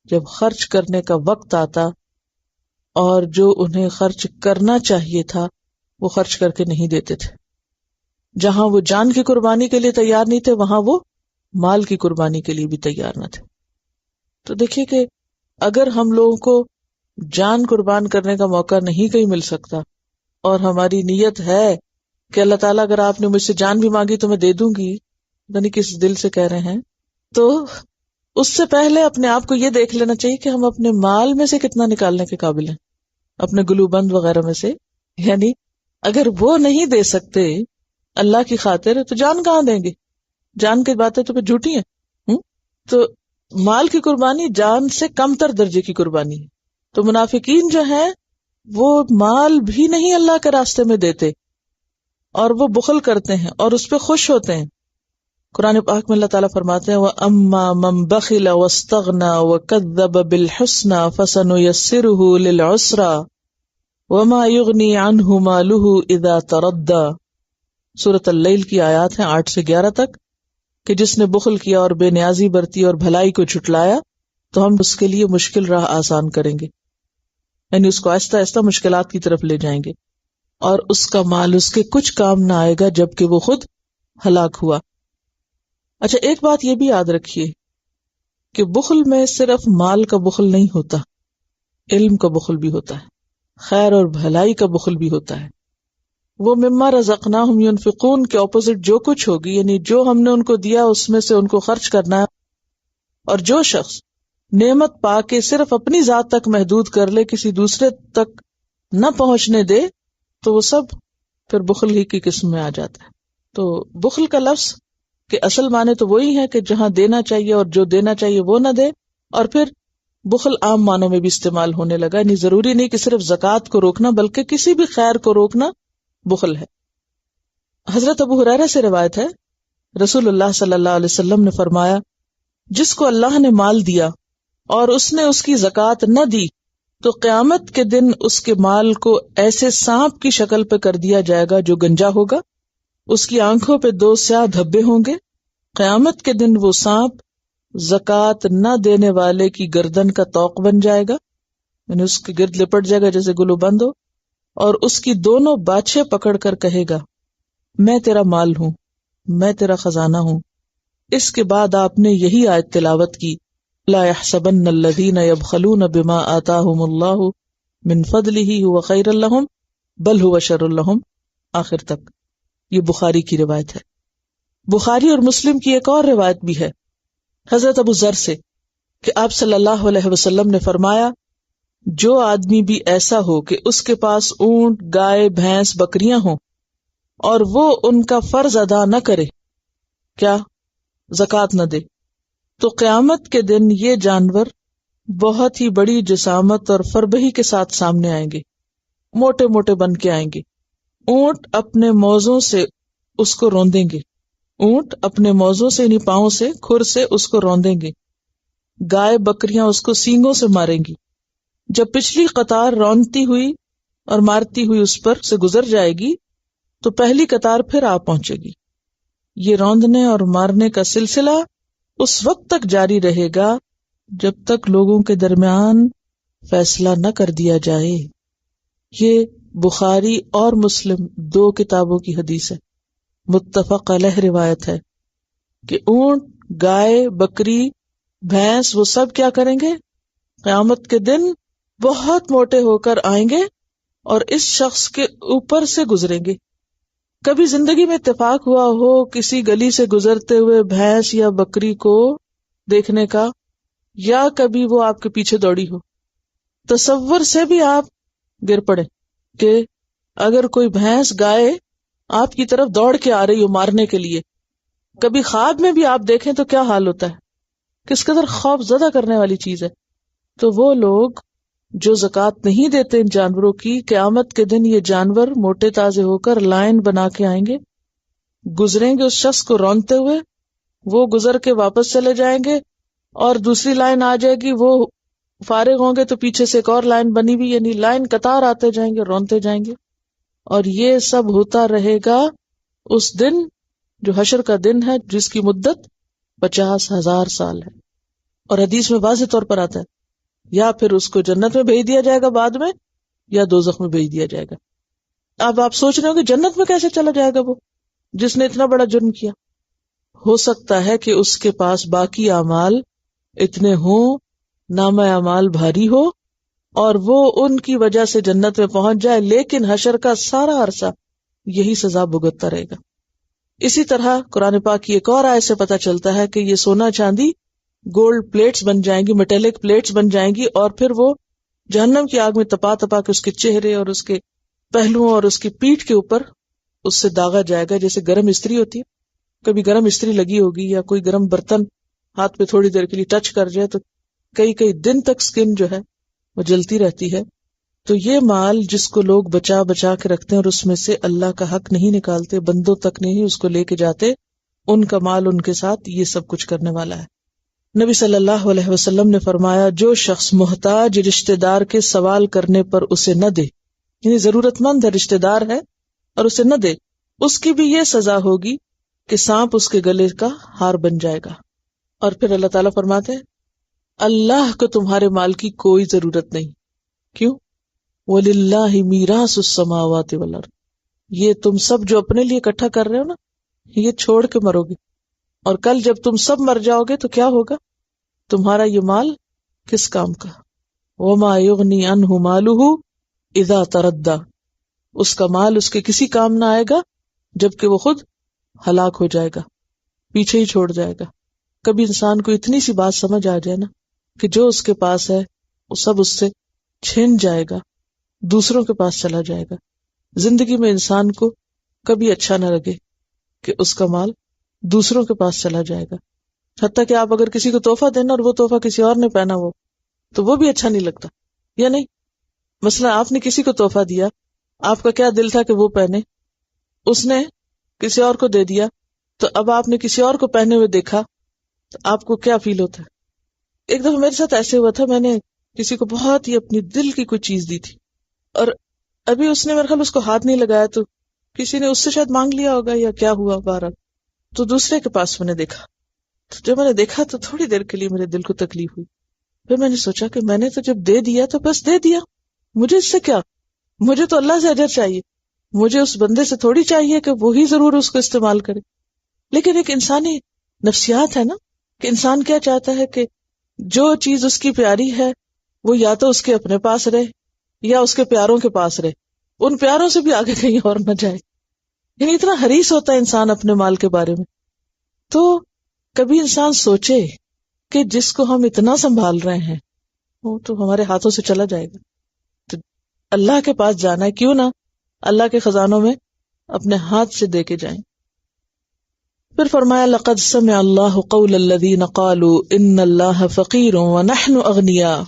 جب خرچ کرنے کا وقت آتا اور جو انہیں خرچ کرنا چاہیے تھا وہ خرچ کر کے نہیں دیتے تھے۔ جہاں وہ جان کی قربانی کے لیے تیار نہیں تھے، وہاں وہ مال کی قربانی کے لیے بھی تیار نہ تھے۔ تو دیکھیے کہ اگر ہم لوگوں کو جان قربان کرنے کا موقع نہیں کہیں مل سکتا، اور ہماری نیت ہے کہ اللہ تعالیٰ اگر آپ نے مجھ سے جان بھی مانگی تو میں دے دوں گی، پتہ نہیں کس دل سے کہہ رہے ہیں، تو اس سے پہلے اپنے آپ کو یہ دیکھ لینا چاہیے کہ ہم اپنے مال میں سے کتنا نکالنے کے قابل ہیں، اپنے گلو بند وغیرہ میں سے۔ یعنی اگر وہ نہیں دے سکتے اللہ کی خاطر تو جان کہاں دیں گے؟ جان کی باتیں تو پھر جھوٹی ہیں۔ تو مال کی قربانی جان سے کم تر درجے کی قربانی ہے۔ تو منافقین جو ہیں وہ مال بھی نہیں اللہ کے راستے میں دیتے اور وہ بخل کرتے ہیں اور اس پہ خوش ہوتے ہیں. قرآن پاک میں اللہ تعالیٰ فرماتے ہیں وَأَمَّا مَن بَخِلَ وَاسْتَغْنَى وَكَذَّبَ بِالْحُسْنَى فَسَنُيَسِّرُهُ لِلْعُسْرَى وَمَا يُغْنِي عَنْهُ مَالُهُ إِذَا تَرَدَّى. سورۃ اللیل کی آیات ہیں 8 سے 11 تک کہ جس نے بخل کیا اور بے نیازی برتی اور بھلائی کو جھٹلایا تو ہم اس کے لیے مشکل راہ آسان کریں گے، یعنی اس کو آہستہ آہستہ مشکلات کی طرف لے جائیں گے، اور اس کا مال اس کے کچھ کام نہ آئے گا جبکہ وہ خود ہلاک ہوا. اچھا، ایک بات یہ بھی یاد رکھیے کہ بخل میں صرف مال کا بخل نہیں ہوتا، علم کا بخل بھی ہوتا ہے، خیر اور بھلائی کا بخل بھی ہوتا ہے. وہ مما رزقناہم ينفقون کے اپوزٹ جو کچھ ہوگی، یعنی جو ہم نے ان کو دیا اس میں سے ان کو خرچ کرنا ہے. اور جو شخص نعمت پا کے صرف اپنی ذات تک محدود کر لے، کسی دوسرے تک نہ پہنچنے دے، تو وہ سب پھر بخل ہی کی قسم میں آ جاتا ہے. تو بخل کا لفظ کہ اصل معنی تو وہی ہے کہ جہاں دینا چاہیے اور جو دینا چاہیے وہ نہ دے، اور پھر بخل عام معنوں میں بھی استعمال ہونے لگا، یعنی ضروری نہیں کہ صرف زکوٰۃ کو روکنا بلکہ کسی بھی خیر کو روکنا بخل ہے. حضرت ابو ہریرہ سے روایت ہے، رسول اللہ صلی اللہ علیہ وسلم نے فرمایا، جس کو اللہ نے مال دیا اور اس نے اس کی زکوٰۃ نہ دی تو قیامت کے دن اس کے مال کو ایسے سانپ کی شکل پہ کر دیا جائے گا جو گنجا ہوگا، اس کی آنکھوں پہ 2 سیاہ دھبے ہوں گے. قیامت کے دن وہ سانپ زکوٰۃ نہ دینے والے کی گردن کا طوق بن جائے گا، یعنی اس کے گرد لپٹ جائے گا جیسے گلو بند ہو، اور اس کی دونوں باچھیں پکڑ کر کہے گا، میں تیرا مال ہوں، میں تیرا خزانہ ہوں. اس کے بعد آپ نے یہی آیت تلاوت کی، لا يحسبن الذين يبخلون بما آتاهم الله من فضله هو خير لهم بل هو شر لهم، آخر تک. یہ بخاری کی روایت ہے. بخاری اور مسلم کی ایک اور روایت بھی ہے حضرت ابو ذر سے کہ آپ صلی اللہ علیہ وسلم نے فرمایا، جو آدمی بھی ایسا ہو کہ اس کے پاس اونٹ، گائے، بھینس، بکریاں ہوں اور وہ ان کا فرض ادا نہ کرے، کیا زکوٰۃ نہ دے، تو قیامت کے دن یہ جانور بہت ہی بڑی جسامت اور فربہی کے ساتھ سامنے آئیں گے، موٹے موٹے بن کے آئیں گے. اونٹ اپنے موزوں سے اس کو روندیں گے، اونٹ اپنے موزوں سے یعنی پاؤں سے، کھر سے اس کو روندیں گے. گائے بکریاں اس کو سینگوں سے ماریں گی. جب پچھلی قطار روندتی ہوئی اور مارتی ہوئی اس پر سے گزر جائے گی تو پہلی قطار پھر آ پہنچے گی. یہ روندنے اور مارنے کا سلسلہ اس وقت تک جاری رہے گا جب تک لوگوں کے درمیان فیصلہ نہ کر دیا جائے. یہ بخاری اور مسلم 2 کتابوں کی حدیث ہے، متفق علیہ روایت ہے کہ اونٹ، گائے، بکری، بھینس وہ سب کیا کریں گے؟ قیامت کے دن بہت موٹے ہو کر آئیں گے اور اس شخص کے اوپر سے گزریں گے. کبھی زندگی میں اتفاق ہوا ہو کسی گلی سے گزرتے ہوئے بھینس یا بکری کو دیکھنے کا، یا کبھی وہ آپ کے پیچھے دوڑی ہو، تصور سے بھی آپ گر پڑے کہ اگر کوئی بھینس، گائے آپ کی طرف دوڑ کے آ رہی ہو مارنے کے لیے، کبھی خواب میں بھی آپ دیکھیں تو کیا حال ہوتا ہے، کس قدر خوف زدہ کرنے والی چیز ہے. تو وہ لوگ جو زکوٰۃ نہیں دیتے ان جانوروں کی، قیامت کے دن یہ جانور موٹے تازے ہو کر لائن بنا کے آئیں گے، گزریں گے اس شخص کو روندتے ہوئے، وہ گزر کے واپس چلے جائیں گے اور دوسری لائن آ جائے گی، وہ فارغ ہوں گے تو پیچھے سے ایک اور لائن بنی ہوئی، یعنی لائن قطار آتے جائیں گے، روندتے جائیں گے. اور یہ سب ہوتا رہے گا اس دن جو حشر کا دن ہے، جس کی مدت 50,000 سال ہے. اور حدیث میں واضح طور پر آتا ہے یا پھر اس کو جنت میں بھیج دیا جائے گا بعد میں، یا دوزخ میں بھیج دیا جائے گا. اب آپ سوچ رہے ہو کہ جنت میں کیسے چلا جائے گا وہ جس نے اتنا بڑا جرم کیا؟ ہو سکتا ہے کہ اس کے پاس باقی اعمال اتنے ہوں، نامہ اعمال بھاری ہو اور وہ ان کی وجہ سے جنت میں پہنچ جائے، لیکن حشر کا سارا عرصہ یہی سزا بھگتتا رہے گا. اسی طرح قرآن پاک کی ایک اور آیت سے پتہ چلتا ہے کہ یہ سونا چاندی گولڈ پلیٹس بن جائیں گی، میٹلک پلیٹس بن جائیں گی، اور پھر وہ جہنم کی آگ میں تپا تپا کے اس کے چہرے اور اس کے پہلوؤں اور اس کی پیٹھ کے اوپر اس سے داغا جائے گا، جیسے گرم استری ہوتی ہے. کبھی گرم استری لگی ہوگی یا کوئی گرم برتن ہاتھ پہ تھوڑی دیر کے لیے ٹچ کر جائے تو کئی دن تک سکن جو ہے وہ جلتی رہتی ہے. تو یہ مال جس کو لوگ بچا بچا کے رکھتے ہیں اور اس میں سے اللہ کا حق نہیں نکالتے، بندوں تک نہیں اس کو لے کے جاتے، ان کا مال ان کے ساتھ یہ سب کچھ کرنے والا ہے۔ نبی صلی اللہ علیہ وسلم نے فرمایا، جو شخص محتاج رشتہ دار کے سوال کرنے پر اسے نہ دے، یعنی ضرورت مند ہے، رشتہ دار ہے اور اسے نہ دے، اس کی بھی یہ سزا ہوگی کہ سانپ اس کے گلے کا ہار بن جائے گا۔ اور پھر اللہ تعالیٰ فرماتے ہیں، اللہ کو تمہارے مال کی کوئی ضرورت نہیں۔ کیوں؟ وَلِلَّهِ مِيرَاثُ السَّمَاوَاتِ وَالْأَرْضِ، یہ تم سب جو اپنے لیے اکٹھا کر رہے ہو نا، یہ چھوڑ کے مرو گے، اور کل جب تم سب مر جاؤ گے تو کیا ہوگا؟ تمہارا یہ مال کس کام کا؟ وَمَا يُغْنِي عَنْهُ مَالُهُ إِذَا تَرَدَّى، اس کا مال اس کے کسی کام نہ آئے گا جبکہ وہ خود ہلاک ہو جائے گا، پیچھے ہی چھوڑ جائے گا۔ کبھی انسان کو اتنی سی بات سمجھ آ جائے نا کہ جو اس کے پاس ہے وہ سب اس سے چھین جائے گا، دوسروں کے پاس چلا جائے گا۔ زندگی میں انسان کو کبھی اچھا نہ لگے کہ اس کا مال دوسروں کے پاس چلا جائے گا، حتیٰ کہ آپ اگر کسی کو تحفہ دینا اور وہ تحفہ کسی اور نے پہنا ہو تو وہ بھی اچھا نہیں لگتا، یا نہیں؟ مثلا آپ نے کسی کو تحفہ دیا، آپ کا کیا دل تھا کہ وہ پہنے، اس نے کسی اور کو دے دیا، تو اب آپ نے کسی اور کو پہنے ہوئے دیکھا تو آپ کو کیا فیل ہوتا ہے؟ ایک دفعہ میرے ساتھ ایسے ہوا تھا، میں نے کسی کو بہت ہی اپنی دل کی کوئی چیز دی تھی، اور ابھی اس نے میرے خیال اس کو ہاتھ نہیں لگایا، تو کسی نے اس سے شاید مانگ لیا ہوگا یا کیا ہوا بہرحال، تو دوسرے کے پاس میں نے دیکھا، تو جب میں نے دیکھا تو تھوڑی دیر کے لیے میرے دل کو تکلیف ہوئی۔ پھر میں نے سوچا کہ میں نے تو جب دے دیا تو بس دے دیا، مجھے اس سے کیا، مجھے تو اللہ سے اجر چاہیے، مجھے اس بندے سے تھوڑی چاہیے کہ وہی ضرور اس کو استعمال کرے۔ لیکن ایک انسانی نفسیات ہے نا کہ انسان کیا چاہتا ہے کہ جو چیز اس کی پیاری ہے وہ یا تو اس کے اپنے پاس رہے یا اس کے پیاروں کے پاس رہے، ان پیاروں سے بھی آگے کہیں اور نہ جائے، یعنی اتنا حریص ہوتا ہے انسان اپنے مال کے بارے میں۔ تو کبھی انسان سوچے کہ جس کو ہم اتنا سنبھال رہے ہیں وہ تو ہمارے ہاتھوں سے چلا جائے گا، تو اللہ کے پاس جانا ہے، کیوں نہ اللہ کے خزانوں میں اپنے ہاتھ سے دے کے جائیں۔ پھر فرمایا، لقد سمع اللہ قول الذین قالوا ان اللہ فقیر ونحن اغنیاء،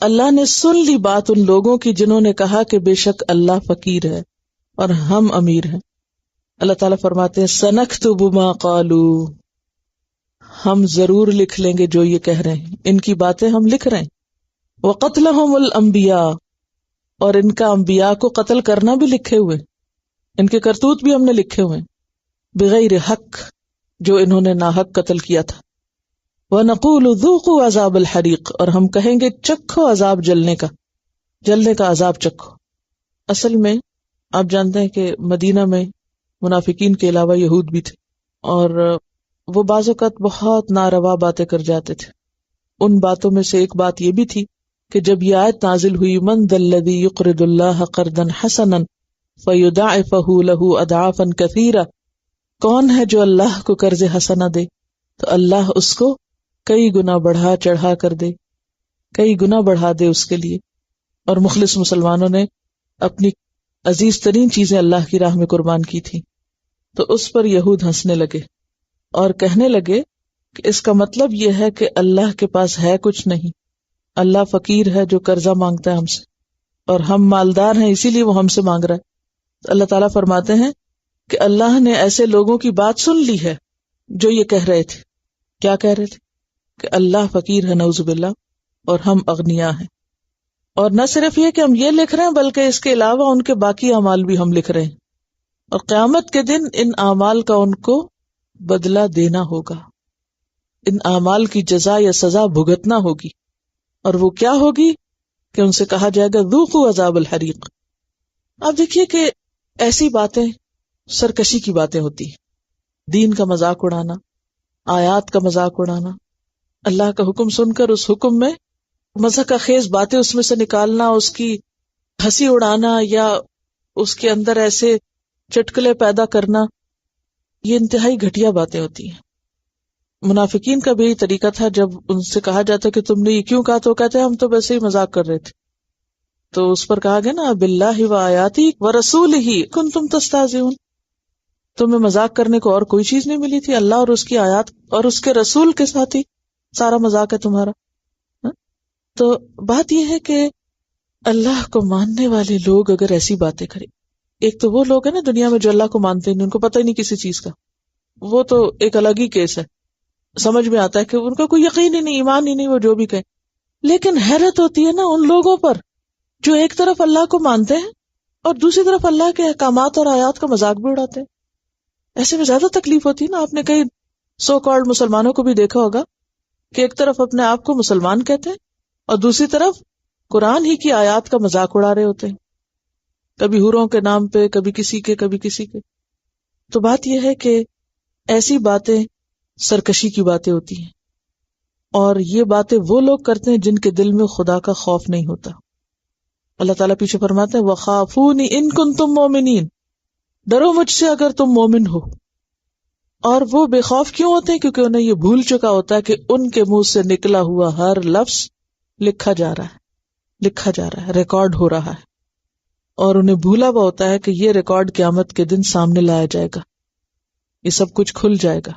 اللہ نے سن لی بات ان لوگوں کی جنہوں نے کہا کہ بے شک اللہ فقیر ہے اور ہم امیر ہیں۔ اللہ تعالیٰ فرماتے ہیں، سنکتب ما قالوا، ہم ضرور لکھ لیں گے جو یہ کہہ رہے ہیں، ان کی باتیں ہم لکھ رہے ہیں۔ وقتلہم الانبیاء، اور ان کا انبیاء کو قتل کرنا بھی لکھے ہوئے، ان کے کرتوت بھی ہم نے لکھے ہوئے، بغیر حق، جو انہوں نے ناحق قتل کیا تھا۔ وَنَقُولُ ذُوقُوا عَذَابَ الْحَرِيقِ، اور ہم کہیں گے چکھو عذاب جلنے کا عذاب چکھو۔ اصل میں آپ جانتے ہیں کہ مدینہ میں منافقین کے علاوہ یہود بھی تھے، اور وہ بعض اوقات بہت ناروا باتیں کر جاتے تھے۔ ان باتوں میں سے ایک بات یہ بھی تھی کہ جب یہ آیت نازل ہوئی، من ذا الذی یقرض اللہ قرضا حسنا فیضاعفہ لہ اضعافا کثیرہ، کون ہے جو اللہ کو قرض حسنہ دے تو اللہ اس کو کئی گنا بڑھا چڑھا کر دے، کئی گنا بڑھا دے اس کے لیے۔ اور مخلص مسلمانوں نے اپنی عزیز ترین چیزیں اللہ کی راہ میں قربان کی تھی، تو اس پر یہود ہنسنے لگے اور کہنے لگے کہ اس کا مطلب یہ ہے کہ اللہ کے پاس ہے کچھ نہیں، اللہ فقیر ہے جو قرضہ مانگتا ہے ہم سے، اور ہم مالدار ہیں اسی لیے وہ ہم سے مانگ رہا ہے۔ تو اللہ تعالیٰ فرماتے ہیں کہ اللہ نے ایسے لوگوں کی بات سن لی ہے جو یہ کہہ رہے تھے۔ کیا کہہ رہے تھے؟ کہ اللہ فقیر ہے، نعوذ باللہ، اور ہم اغنیاء ہیں۔ اور نہ صرف یہ کہ ہم یہ لکھ رہے ہیں بلکہ اس کے علاوہ ان کے باقی اعمال بھی ہم لکھ رہے ہیں، اور قیامت کے دن ان اعمال کا ان کو بدلہ دینا ہوگا، ان اعمال کی جزا یا سزا بھگتنا ہوگی۔ اور وہ کیا ہوگی کہ ان سے کہا جائے گا ذوقوا عذاب الحریق۔ آپ دیکھیے کہ ایسی باتیں سرکشی کی باتیں ہوتی ہیں، دین کا مذاق اڑانا، آیات کا مذاق اڑانا، اللہ کا حکم سن کر اس حکم میں مذاق خیز باتیں اس میں سے نکالنا، اس کی ہنسی اڑانا یا اس کے اندر ایسے چٹکلے پیدا کرنا، یہ انتہائی گھٹیا باتیں ہوتی ہیں۔ منافقین کا بھی یہی طریقہ تھا، جب ان سے کہا جاتا کہ تم نے یہ کیوں کہا تو کہتے ہیں ہم تو ویسے ہی مذاق کر رہے تھے۔ تو اس پر کہا گیا نا، باللہ و آیاتہ و رسولہ کنتم تستہزئون، تمہیں مذاق کرنے کو اور کوئی چیز نہیں ملی تھی، اللہ اور اس کی آیات اور اس کے رسول کے ساتھ ہی سارا مذاق ہے تمہارا۔ تو بات یہ ہے کہ اللہ کو ماننے والے لوگ اگر ایسی باتیں کریں، ایک تو وہ لوگ ہیں نا دنیا میں جو اللہ کو مانتے ہیں، ان کو پتہ ہی نہیں کسی چیز کا، وہ تو ایک الگ ہی کیس ہے، سمجھ میں آتا ہے کہ ان کا کوئی یقین ہی نہیں، ایمان ہی نہیں، وہ جو بھی کہیں. لیکن حیرت ہوتی ہے نا ان لوگوں پر جو ایک طرف اللہ کو مانتے ہیں اور دوسری طرف اللہ کے احکامات اور آیات کا مذاق بھی اڑاتے ہیں. ایسے میں زیادہ تکلیف ہوتی ہے نا. آپ نے کئی سو کالڈ مسلمانوں کو بھی دیکھا ہوگا کہ ایک طرف اپنے آپ کو مسلمان کہتے ہیں اور دوسری طرف قرآن ہی کی آیات کا مذاق اڑا رہے ہوتے ہیں، کبھی حوروں کے نام پہ، کبھی کسی کے کبھی کسی کے. تو بات یہ ہے کہ ایسی باتیں سرکشی کی باتیں ہوتی ہیں، اور یہ باتیں وہ لوگ کرتے ہیں جن کے دل میں خدا کا خوف نہیں ہوتا. اللہ تعالیٰ پیچھے فرماتے ہیں وَخَافُونِ إِن كُنتُم مُؤْمِنِينَ، ڈرو مجھ سے اگر تم مومن ہو. اور وہ بے خوف کیوں ہوتے ہیں؟ کیونکہ انہیں یہ بھول چکا ہوتا ہے کہ ان کے منہ سے نکلا ہوا ہر لفظ لکھا جا رہا ہے، ریکارڈ ہو رہا ہے، اور انہیں بھولا ہوا ہوتا ہے کہ یہ ریکارڈ قیامت کے دن سامنے لایا جائے گا، یہ سب کچھ کھل جائے گا.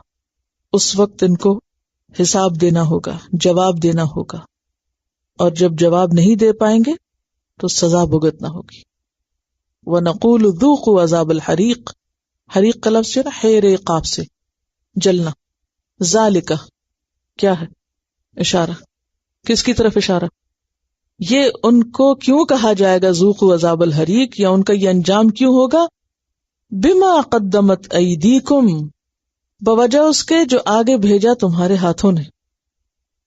اس وقت ان کو حساب دینا ہوگا، جواب دینا ہوگا، اور جب جواب نہیں دے پائیں گے تو سزا بھگتنا ہوگی. وَنَقُولُ ذُوقُوا عَذَابَ الْحَرِيقِ، حریق کا لفظ جو ہے نا حیر عقاب سے جلنا. ذالکہ کیا ہے؟ اشارہ. کس کی طرف اشارہ؟ یہ ان کو کیوں کہا جائے گا ذوقوا عذاب الحریق، یا ان کا یہ انجام کیوں ہوگا؟ بما قدمت ایدیکم، بوجہ اس کے جو آگے بھیجا تمہارے ہاتھوں نے.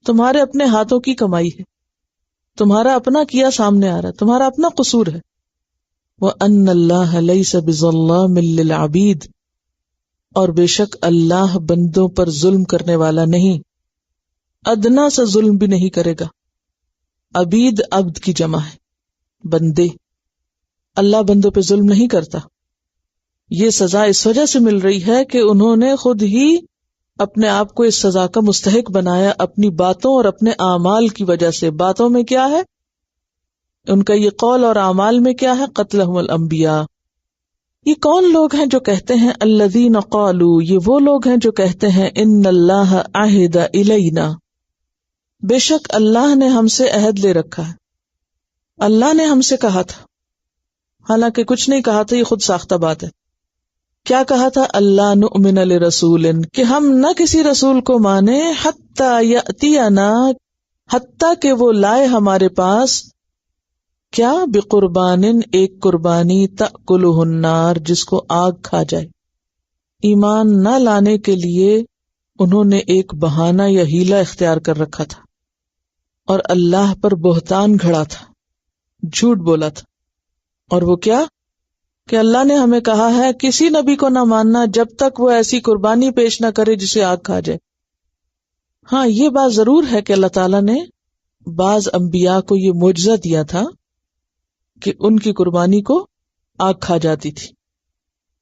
تمہارے اپنے ہاتھوں کی کمائی ہے، تمہارا اپنا کیا سامنے آ رہا ہے، تمہارا اپنا قصور ہے. وَأَنَّ اللَّهَ لَيْسَ بِظَلَّامٍ لِّلْعَبِيدِ، اور بے شک اللہ بندوں پر ظلم کرنے والا نہیں، ادنا سا ظلم بھی نہیں کرے گا. عبید عبد کی جمع ہے، بندے. اللہ بندوں پہ ظلم نہیں کرتا. یہ سزا اس وجہ سے مل رہی ہے کہ انہوں نے خود ہی اپنے آپ کو اس سزا کا مستحق بنایا اپنی باتوں اور اپنے اعمال کی وجہ سے. باتوں میں کیا ہے؟ ان کا یہ قول، اور اعمال میں کیا ہے؟ قتلہم الانبیاء. یہ کون لوگ ہیں جو کہتے ہیں الذین قالوا، یہ وہ لوگ ہیں جو کہتے ہیں ان اللہ عہد الینا، بے شک اللہ نے ہم سے عہد لے رکھا ہے، اللہ نے ہم سے کہا تھا. حالانکہ کچھ نہیں کہا تھا، یہ خود ساختہ بات ہے. کیا کہا تھا؟ اللہ نؤمن لرسول، کہ ہم نہ کسی رسول کو مانے حتی یأتینا، حتی کہ وہ لائے ہمارے پاس کیا؟ بقربان، ایک قربانی تأکلہ النار، جس کو آگ کھا جائے. ایمان نہ لانے کے لیے انہوں نے ایک بہانہ یا ہیلا اختیار کر رکھا تھا اور اللہ پر بہتان گھڑا تھا، جھوٹ بولا تھا. اور وہ کیا؟ کہ اللہ نے ہمیں کہا ہے کسی نبی کو نہ ماننا جب تک وہ ایسی قربانی پیش نہ کرے جسے آگ کھا جائے. ہاں یہ بات ضرور ہے کہ اللہ تعالیٰ نے بعض انبیاء کو یہ معجزہ دیا تھا کہ ان کی قربانی کو آگ کھا جاتی تھی.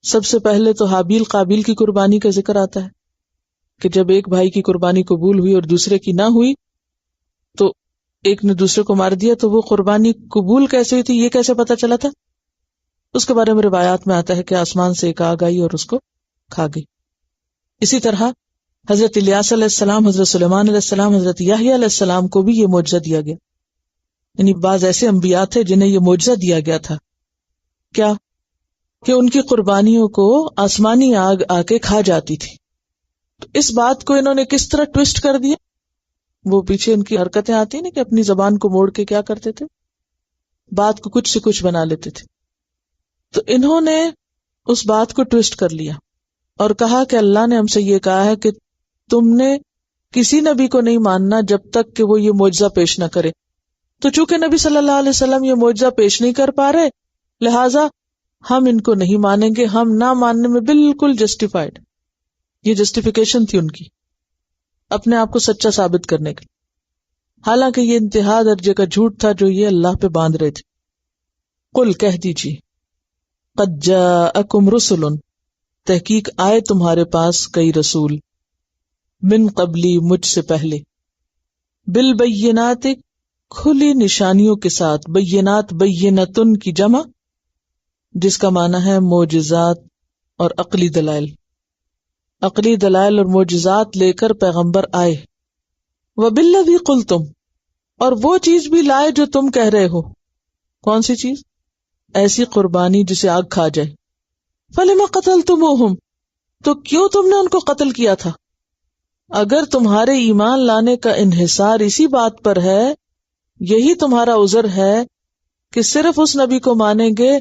سب سے پہلے تو حابیل قابیل کی قربانی کا ذکر آتا ہے کہ جب ایک بھائی کی قربانی قبول ہوئی اور دوسرے کی نہ ہوئی تو ایک نے دوسرے کو مار دیا. تو وہ قربانی قبول کیسے ہوئی تھی، یہ کیسے پتا چلا تھا؟ اس کے بارے میں روایات میں آتا ہے کہ آسمان سے ایک آگ آئی اور اس کو کھا گئی. اسی طرح حضرت الیاس علیہ السلام، حضرت سلیمان علیہ السلام، حضرت یحییٰ علیہ السلام کو بھی یہ معجزہ دیا گیا. یعنی بعض ایسے انبیاء تھے جنہیں یہ معجزہ دیا گیا تھا. کیا؟ کہ ان کی قربانیوں کو آسمانی آگ آ کے کھا جاتی تھی. تو اس بات کو انہوں نے کس طرح ٹویسٹ کر دیا؟ وہ پیچھے ان کی حرکتیں آتی ہیں نا کہ اپنی زبان کو موڑ کے کیا کرتے تھے، بات کو کچھ سے کچھ بنا لیتے تھے. تو انہوں نے اس بات کو ٹویسٹ کر لیا اور کہا کہ اللہ نے ہم سے یہ کہا ہے کہ تم نے کسی نبی کو نہیں ماننا جب تک کہ وہ یہ معجزہ پیش نہ کرے. تو چونکہ نبی صلی اللہ علیہ وسلم یہ معجزہ پیش نہیں کر پا رہے، لہٰذا ہم ان کو نہیں مانیں گے. ہم نہ ماننے میں بالکل جسٹیفائڈ. یہ جسٹیفیکیشن تھی ان کی اپنے آپ کو سچا ثابت کرنے کے. حالانکہ یہ انتہا درجے کا جھوٹ تھا جو یہ اللہ پہ باندھ رہے تھے. قل کہہ دیجیے قد جاءکم رسل، تحقیق آئے تمہارے پاس کئی رسول، من قبلی مجھ سے پہلے، بالبینات کھلی نشانیوں کے ساتھ. بینات بینتن کی جمع جس کا معنی ہے معجزات اور عقلی دلائل. عقلی دلائل اور معجزات لے کر پیغمبر آئے. وبالذی قلتم، اور وہ چیز بھی لائے جو تم کہہ رہے ہو. کون سی چیز؟ ایسی قربانی جسے آگ کھا جائے. فَلِمَ قَتَلْتُمُوهُمْ، تو کیوں تم نے ان کو قتل کیا تھا؟ اگر تمہارے ایمان لانے کا انحصار اسی بات پر ہے، یہی تمہارا عذر ہے کہ صرف اس نبی کو مانیں گے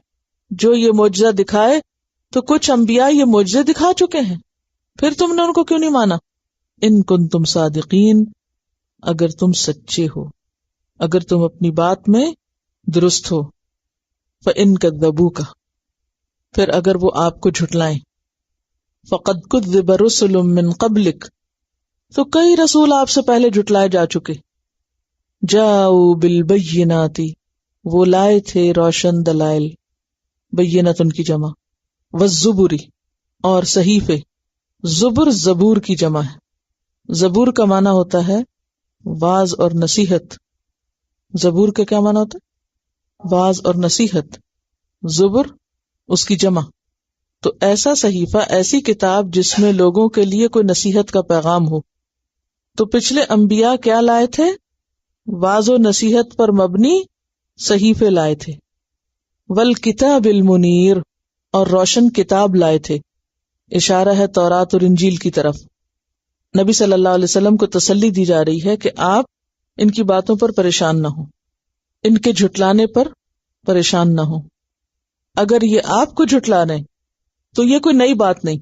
جو یہ معجزہ دکھائے، تو کچھ انبیاء یہ معجزے دکھا چکے ہیں، پھر تم نے ان کو کیوں نہیں مانا؟ ان کنتم صادقین، اگر تم سچے ہو، اگر تم اپنی بات میں درست ہو. فَإِن كَذَّبُوكَ، پھر اگر وہ آپ کو جھٹلائیں. فَقَدْ كُذِّبَ رُسُلٌ مِّن قَبْلِكَ، تو کئی رسول آپ سے پہلے جھٹلائے جا چکے. جاؤوا بالبینات، وہ لائے تھے روشن دلائل، بینۃ ان کی جمع، والزبر، اور صحیفے. زبر زبور کی جمع ہے. زبور کا معنی ہوتا ہے واعظ اور نصیحت. زبور کا کیا معنی ہوتا ہے؟ واعظ اور نصیحت. زبر اس کی جمع. تو ایسا صحیفہ، ایسی کتاب جس میں لوگوں کے لیے کوئی نصیحت کا پیغام ہو. تو پچھلے انبیاء کیا لائے تھے؟ واعظ و نصیحت پر مبنی صحیفے لائے تھے. والکتاب المنیر، اور روشن کتاب لائے تھے. اشارہ ہے تورات اور انجیل کی طرف. نبی صلی اللہ علیہ وسلم کو تسلی دی جا رہی ہے کہ آپ ان کی باتوں پر پریشان نہ ہوں، ان کے جھٹلانے پر پریشان نہ ہوں. اگر یہ آپ کو جھٹلا رہے تو یہ کوئی نئی بات نہیں،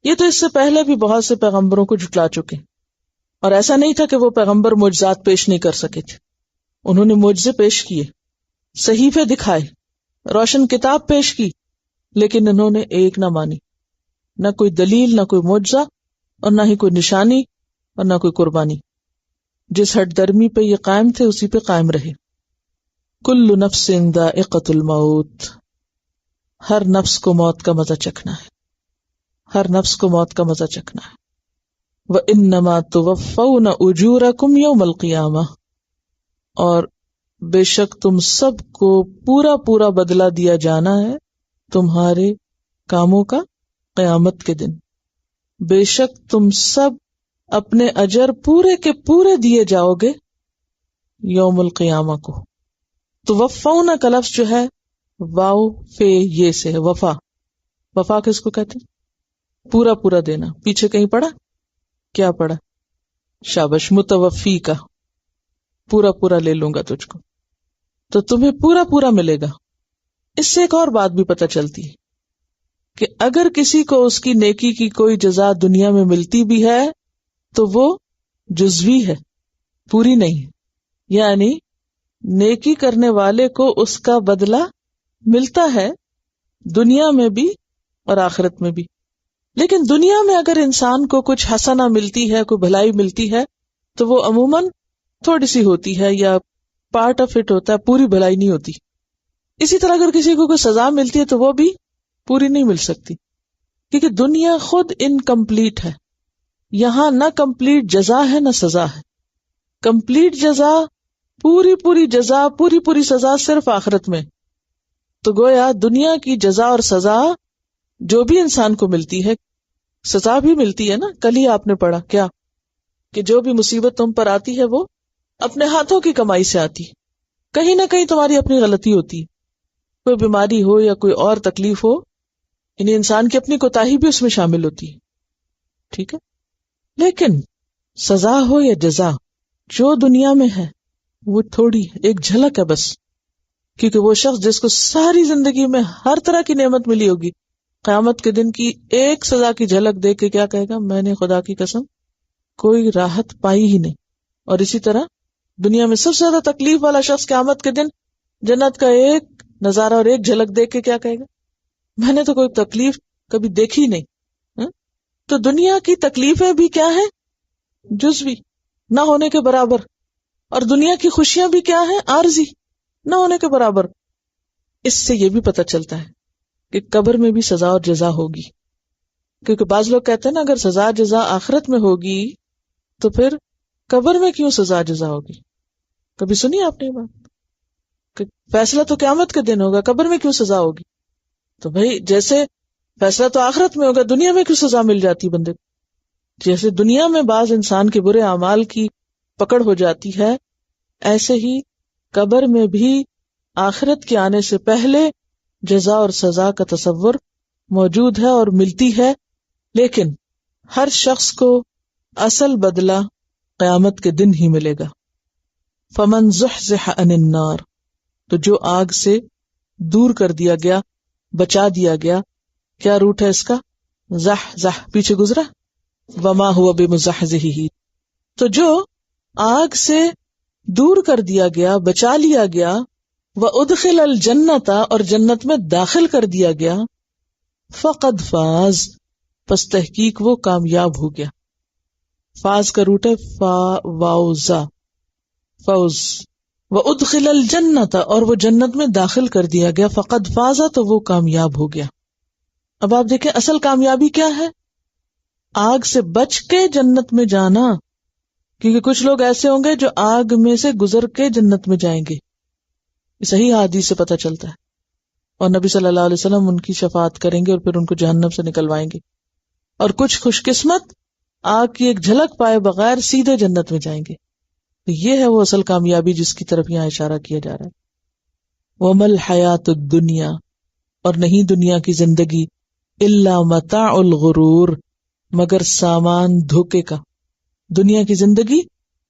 یہ تو اس سے پہلے بھی بہت سے پیغمبروں کو جھٹلا چکے، اور ایسا نہیں تھا کہ وہ پیغمبر معجزات پیش نہیں کر سکے تھے. انہوں نے معجزے پیش کیے، صحیفے دکھائے، روشن کتاب پیش کی، لیکن انہوں نے ایک نہ مانی. نہ کوئی دلیل، نہ کوئی معجزہ، اور نہ ہی کوئی نشانی، اور نہ کوئی قربانی. جس ہٹ درمی پہ یہ قائم تھے اسی پہ قائم رہے. کل نفس ذائقۃ الموت، ہر نفس کو موت کا مزہ چکھنا ہے، ہر نفس کو موت کا مزہ چکھنا ہے. وَإِنَّمَا تُوَفَّوْنَ أُجُورَكُمْ يَوْمَ الْقِيَامَةِ، اور بے شک تم سب کو پورا پورا بدلہ دیا جانا ہے تمہارے کاموں کا قیامت کے دن. بے شک تم سب اپنے اجر پورے کے پورے دیے جاؤ گے یوم القیامہ کو. توفون کا لفظ جو ہے واو فے یہ سے ہے، وفا. وفا کس کو کہتے ہیں؟ پورا پورا دینا. پیچھے کہیں پڑھا؟ کیا پڑھا؟ شابش، متوفی کا، پورا پورا لے لوں گا تجھ کو، تو تمہیں پورا پورا ملے گا. اس سے ایک اور بات بھی پتہ چلتی ہے کہ اگر کسی کو اس کی نیکی کی کوئی جزا دنیا میں ملتی بھی ہے تو وہ جزوی ہے، پوری نہیں ہے. یعنی نیکی کرنے والے کو اس کا بدلہ ملتا ہے دنیا میں بھی اور آخرت میں بھی. لیکن دنیا میں اگر انسان کو کچھ حسنہ ملتی ہے، کوئی بھلائی ملتی ہے، تو وہ عموماً تھوڑی سی ہوتی ہے یا پارٹ آف اٹ ہوتا ہے، پوری بھلائی نہیں ہوتی. اسی طرح اگر کسی کو کوئی سزا ملتی ہے تو وہ بھی پوری نہیں مل سکتی، کیونکہ دنیا خود انکمپلیٹ ہے. یہاں نہ کمپلیٹ جزا ہے نہ سزا ہے. کمپلیٹ جزا، پوری پوری جزا، پوری پوری سزا صرف آخرت میں. تو گویا دنیا کی جزا اور سزا جو بھی انسان کو ملتی ہے، سزا بھی ملتی ہے نا. کل ہی آپ نے پڑھا کیا کہ جو بھی مصیبت تم پر آتی ہے وہ اپنے ہاتھوں کی کمائی سے آتی ہے. کہیں نہ کہیں تمہاری اپنی غلطی ہوتی ہے، کوئی بیماری ہو یا کوئی اور تکلیف ہو، یعنی انسان کی اپنی کوتاہی بھی اس میں شامل ہوتی ہے. ٹھیک ہے، لیکن سزا ہو یا جزا جو دنیا میں ہے وہ تھوڑی ایک جھلک ہے بس. کیونکہ وہ شخص جس کو ساری زندگی میں ہر طرح کی نعمت ملی ہوگی، قیامت کے دن کی ایک سزا کی جھلک دیکھ کے کیا کہے گا؟ میں نے خدا کی قسم کوئی راحت پائی ہی نہیں. اور اسی طرح دنیا میں سب سے زیادہ تکلیف والا شخص قیامت کے دن جنت کا ایک نظارہ اور ایک جھلک دیکھ کے کیا کہے گا؟ میں نے تو کوئی تکلیف کبھی دیکھی نہیں. تو دنیا کی تکلیفیں بھی کیا ہیں؟ جزوی، نہ ہونے کے برابر. اور دنیا کی خوشیاں بھی کیا ہیں؟ عارضی، نہ ہونے کے برابر. اس سے یہ بھی پتہ چلتا ہے کہ قبر میں بھی سزا اور جزا ہوگی. کیونکہ بعض لوگ کہتے ہیں نا اگر سزا جزا آخرت میں ہوگی تو پھر قبر میں کیوں سزا جزا ہوگی؟ کبھی سنی آپ نے یہ بات کہ فیصلہ تو قیامت کے دن ہوگا، قبر میں کیوں سزا ہوگی؟ تو بھئی جیسے فیصلہ تو آخرت میں ہوگا، دنیا میں کیوں سزا مل جاتی بندے کو؟ جیسے دنیا میں بعض انسان کے برے اعمال کی پکڑ ہو جاتی ہے، ایسے ہی قبر میں بھی آخرت کے آنے سے پہلے جزا اور سزا کا تصور موجود ہے اور ملتی ہے، لیکن ہر شخص کو اصل بدلہ قیامت کے دن ہی ملے گا۔ فمن زحزح عن النار، تو جو آگ سے دور کر دیا گیا، بچا دیا گیا، کیا روٹ ہے اس کا؟ زح پیچھے گزرا، وما هو بمزحزحہ، تو جو آگ سے دور کر دیا گیا، بچا لیا گیا، وادخل الجنت، اور جنت میں داخل کر دیا گیا، فقد فاز، پس تحقیق وہ کامیاب ہو گیا۔ فاز کا روٹ ہے فا واؤزا، فوز، وادخل الجنت، اور وہ جنت میں داخل کر دیا گیا، فقد فاز، تو وہ کامیاب ہو گیا۔ اب آپ دیکھیں اصل کامیابی کیا ہے؟ آگ سے بچ کے جنت میں جانا، کیونکہ کچھ لوگ ایسے ہوں گے جو آگ میں سے گزر کے جنت میں جائیں گے، صحیح حدیث سے پتہ چلتا ہے، اور نبی صلی اللہ علیہ وسلم ان کی شفاعت کریں گے اور پھر ان کو جہنم سے نکلوائیں گے، اور کچھ خوش قسمت آگ کی ایک جھلک پائے بغیر سیدھے جنت میں جائیں گے۔ تو یہ ہے وہ اصل کامیابی جس کی طرف یہاں اشارہ کیا جا رہا ہے۔ وَمَا الْحَيَاةُ الدُّنْيَا، اور نہیں دنیا کی زندگی، إِلَّا مَتَاعُ الْغُرُورِ، مگر سامان دھوکے کا۔ دنیا کی زندگی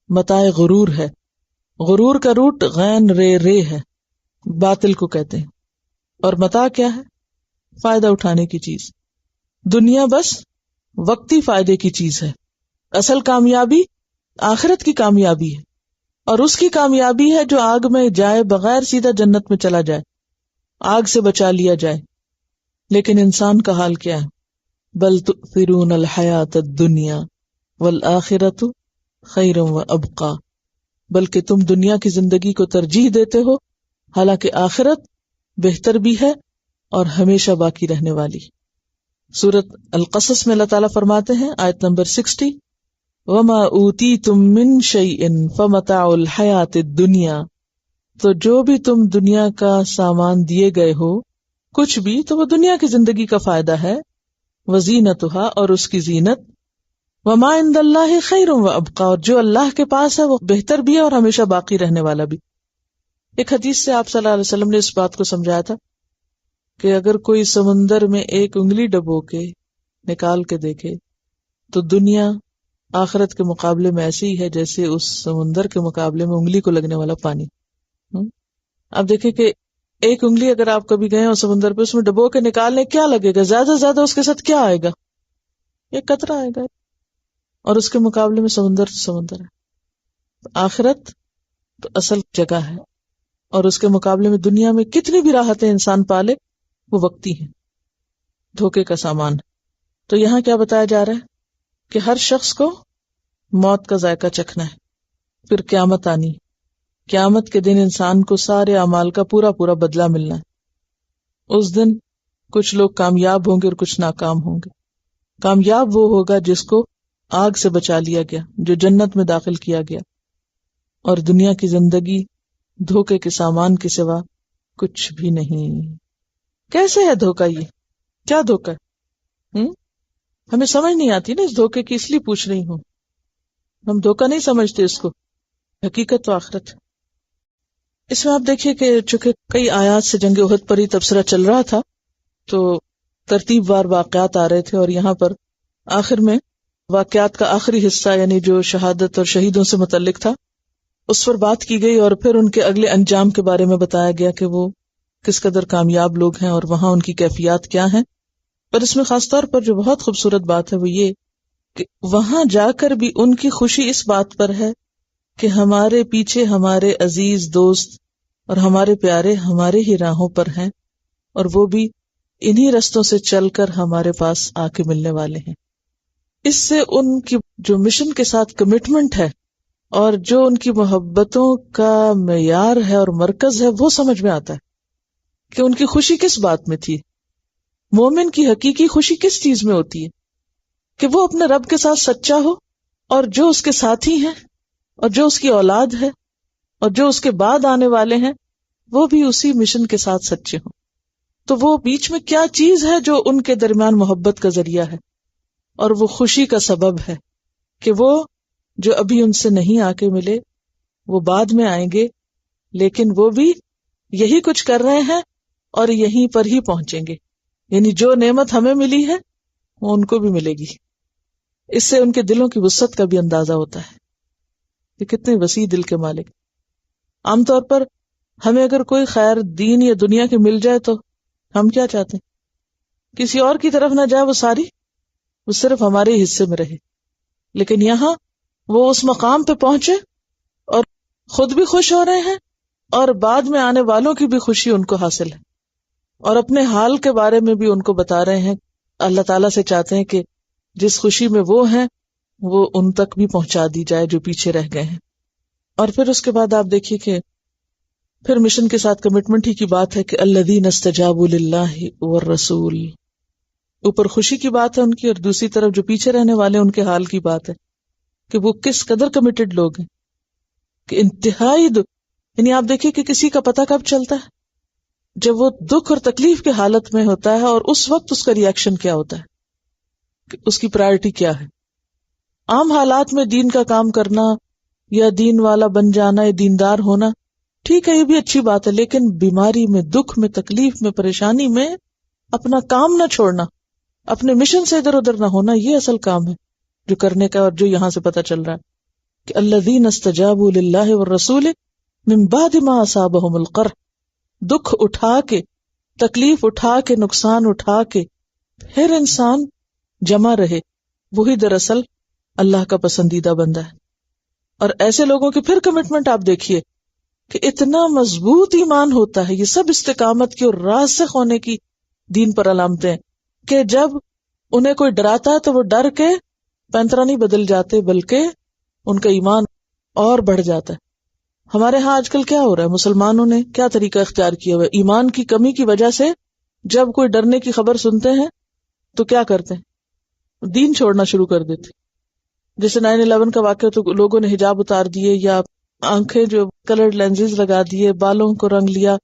متاع غرور ہے، غرور کا روٹ غین رے ہے، باطل کو کہتے ہیں، اور متاع کیا ہے؟ فائدہ اٹھانے کی چیز۔ دنیا بس وقتی فائدے کی چیز ہے، اصل کامیابی آخرت کی کامیابی ہے، اور اس کی کامیابی ہے جو آگ میں جائے بغیر سیدھا جنت میں چلا جائے، آگ سے بچا لیا جائے۔ لیکن انسان کا حال کیا ہے؟ بل تؤثرون الحیات الدنیا والآخرۃ خیر وابقی، بلکہ تم دنیا کی زندگی کو ترجیح دیتے ہو، حالانکہ آخرت بہتر بھی ہے اور ہمیشہ باقی رہنے والی۔ سورۃ القصص میں اللہ تعالیٰ فرماتے ہیں، آیت نمبر 60، وَمَا أُوتِيتُم مِّن شَيْءٍ فَمَتَاعُ الْحَيَاةِ الدُّنْيَا، تو جو بھی تم دنیا کا سامان دیے گئے ہو، کچھ بھی، تو وہ دنیا کی زندگی کا فائدہ ہے، وَزِينَتُهَا، اور اس کی زینت، وَمَا عِندَ اللَّهِ خَيْرٌ وَأَبْقَىٰ، اور جو اللہ کے پاس ہے وہ بہتر بھی ہے اور ہمیشہ باقی رہنے والا بھی۔ ایک حدیث سے آپ صلی اللہ علیہ وسلم نے اس بات کو سمجھایا تھا کہ اگر کوئی سمندر میں ایک انگلی ڈبو کے نکال کے دیکھے تو دنیا آخرت کے مقابلے میں ایسی ہی ہے جیسے اس سمندر کے مقابلے میں انگلی کو لگنے والا پانی۔ اب دیکھیں کہ ایک انگلی اگر آپ کبھی گئے اور سمندر پہ اس میں ڈبو کے نکالنے، کیا لگے گا؟ زیادہ سے زیادہ اس کے ساتھ کیا آئے گا؟ ایک قطرہ آئے گا، اور اس کے مقابلے میں سمندر ہے۔ آخرت تو اصل جگہ ہے، اور اس کے مقابلے میں دنیا میں کتنی بھی راحتیں انسان پالے وہ وقتی ہیں، دھوکے کا سامان۔ تو یہاں کیا بتایا جا رہا ہے کہ ہر شخص کو موت کا ذائقہ چکھنا ہے، پھر قیامت آنی، قیامت کے دن انسان کو سارے اعمال کا پورا پورا بدلہ ملنا ہے۔ اس دن کچھ لوگ کامیاب ہوں گے اور کچھ ناکام ہوں گے۔ کامیاب وہ ہوگا جس کو آگ سے بچا لیا گیا، جو جنت میں داخل کیا گیا، اور دنیا کی زندگی دھوکے کے سامان کے سوا کچھ بھی نہیں۔ کیسے ہے دھوکہ؟ یہ کیا دھوکہ ہے؟ ہمیں سمجھ نہیں آتی نا اس دھوکے کی، اس لیے پوچھ رہی ہوں۔ ہم دھوکہ نہیں سمجھتے اس کو، حقیقت تو آخرت ہے۔ اس میں آپ دیکھیے کہ چونکہ کئی آیات سے جنگ احد پر ہی تبصرہ چل رہا تھا تو ترتیب وار واقعات آ رہے تھے، اور یہاں پر آخر میں واقعات کا آخری حصہ یعنی جو شہادت اور شہیدوں سے متعلق تھا اس پر بات کی گئی، اور پھر ان کے اگلے انجام کے بارے میں بتایا گیا کہ وہ کس قدر کامیاب لوگ ہیں اور وہاں ان کی کیفیات کیا ہیں۔ پر اس میں خاص طور پر جو بہت خوبصورت بات ہے وہ یہ کہ وہاں جا کر بھی ان کی خوشی اس بات پر ہے کہ ہمارے پیچھے ہمارے عزیز دوست اور ہمارے پیارے ہمارے ہی راہوں پر ہیں، اور وہ بھی انہی رستوں سے چل کر ہمارے پاس آ کے ملنے والے ہیں۔ اس سے ان کی جو مشن کے ساتھ کمٹمنٹ ہے اور جو ان کی محبتوں کا معیار ہے اور مرکز ہے وہ سمجھ میں آتا ہے کہ ان کی خوشی کس بات میں تھی۔ مومن کی حقیقی خوشی کس چیز میں ہوتی ہے؟ کہ وہ اپنے رب کے ساتھ سچا ہو، اور جو اس کے ساتھی ہیں اور جو اس کی اولاد ہے اور جو اس کے بعد آنے والے ہیں وہ بھی اسی مشن کے ساتھ سچے ہوں۔ تو وہ بیچ میں کیا چیز ہے جو ان کے درمیان محبت کا ذریعہ ہے اور وہ خوشی کا سبب ہے کہ وہ جو ابھی ان سے نہیں آ کے ملے وہ بعد میں آئیں گے، لیکن وہ بھی یہی کچھ کر رہے ہیں اور یہیں پر ہی پہنچیں گے. یعنی جو نعمت ہمیں ملی ہے وہ ان کو بھی ملے گی. اس سے ان کے دلوں کی وسعت کا بھی اندازہ ہوتا ہے کہ کتنے وسیع دل کے مالک. عام طور پر ہمیں اگر کوئی خیر دین یا دنیا کی مل جائے تو ہم کیا چاہتے ہیں؟ کسی اور کی طرف نہ جائے وہ صرف ہمارے ہی حصے میں رہے. لیکن یہاں وہ اس مقام پہ پہنچے اور خود بھی خوش ہو رہے ہیں اور بعد میں آنے والوں کی بھی خوشی ان کو حاصل ہے، اور اپنے حال کے بارے میں بھی ان کو بتا رہے ہیں. اللہ تعالیٰ سے چاہتے ہیں کہ جس خوشی میں وہ ہیں وہ ان تک بھی پہنچا دی جائے جو پیچھے رہ گئے ہیں. اور پھر اس کے بعد آپ دیکھیے کہ پھر مشن کے ساتھ کمٹمنٹ ہی کی بات ہے کہ الذین استجابوا للہ والرسول. اوپر خوشی کی بات ہے ان کی، اور دوسری طرف جو پیچھے رہنے والے ان کے حال کی بات ہے کہ وہ کس قدر کمیٹڈ لوگ ہیں، کہ انتہائی یعنی آپ دیکھیے کہ کسی کا پتہ کب چلتا ہے؟ جب وہ دکھ اور تکلیف کی حالت میں ہوتا ہے، اور اس وقت اس کا ریئیکشن کیا ہوتا ہے، کہ اس کی پرائرٹی کیا ہے. عام حالات میں دین کا کام کرنا یا دین والا بن جانا یا دیندار ہونا ٹھیک ہے، یہ بھی اچھی بات ہے، لیکن بیماری میں، دکھ میں، تکلیف میں، پریشانی میں اپنا کام نہ چھوڑنا، اپنے مشن سے ادھر ادھر نہ ہونا، یہ اصل کام ہے جو کرنے کا، اور جو یہاں سے پتہ چل رہا ہے کہ الذین استجابوا للہ والرسول من بعد ما اصابہم القرح. دکھ اٹھا کے، تکلیف اٹھا کے، نقصان اٹھا کے پھر انسان جمع رہے، وہی دراصل اللہ کا پسندیدہ بندہ ہے. اور ایسے لوگوں کی پھر کمٹمنٹ آپ دیکھیے کہ اتنا مضبوط ایمان ہوتا ہے. یہ سب استقامت کی اور راسخ ہونے کی دین پر علامتیں کہ جب انہیں کوئی ڈراتا ہے تو وہ ڈر کے پینترا نہیں بدل جاتے، بلکہ ان کا ایمان اور بڑھ جاتا ہے. ہمارے ہاں آج کل کیا ہو رہا ہے؟ مسلمانوں نے کیا طریقہ اختیار کیا ہوا ہے؟ ایمان کی کمی کی وجہ سے جب کوئی ڈرنے کی خبر سنتے ہیں تو کیا کرتے ہیں؟ دین چھوڑنا شروع کر دیتے. جیسے 9/11 کا واقعہ تو لوگوں نے حجاب اتار دیے، یا آنکھیں جو کلرڈ لینزز لگا دیے، بالوں کو رنگ لیا،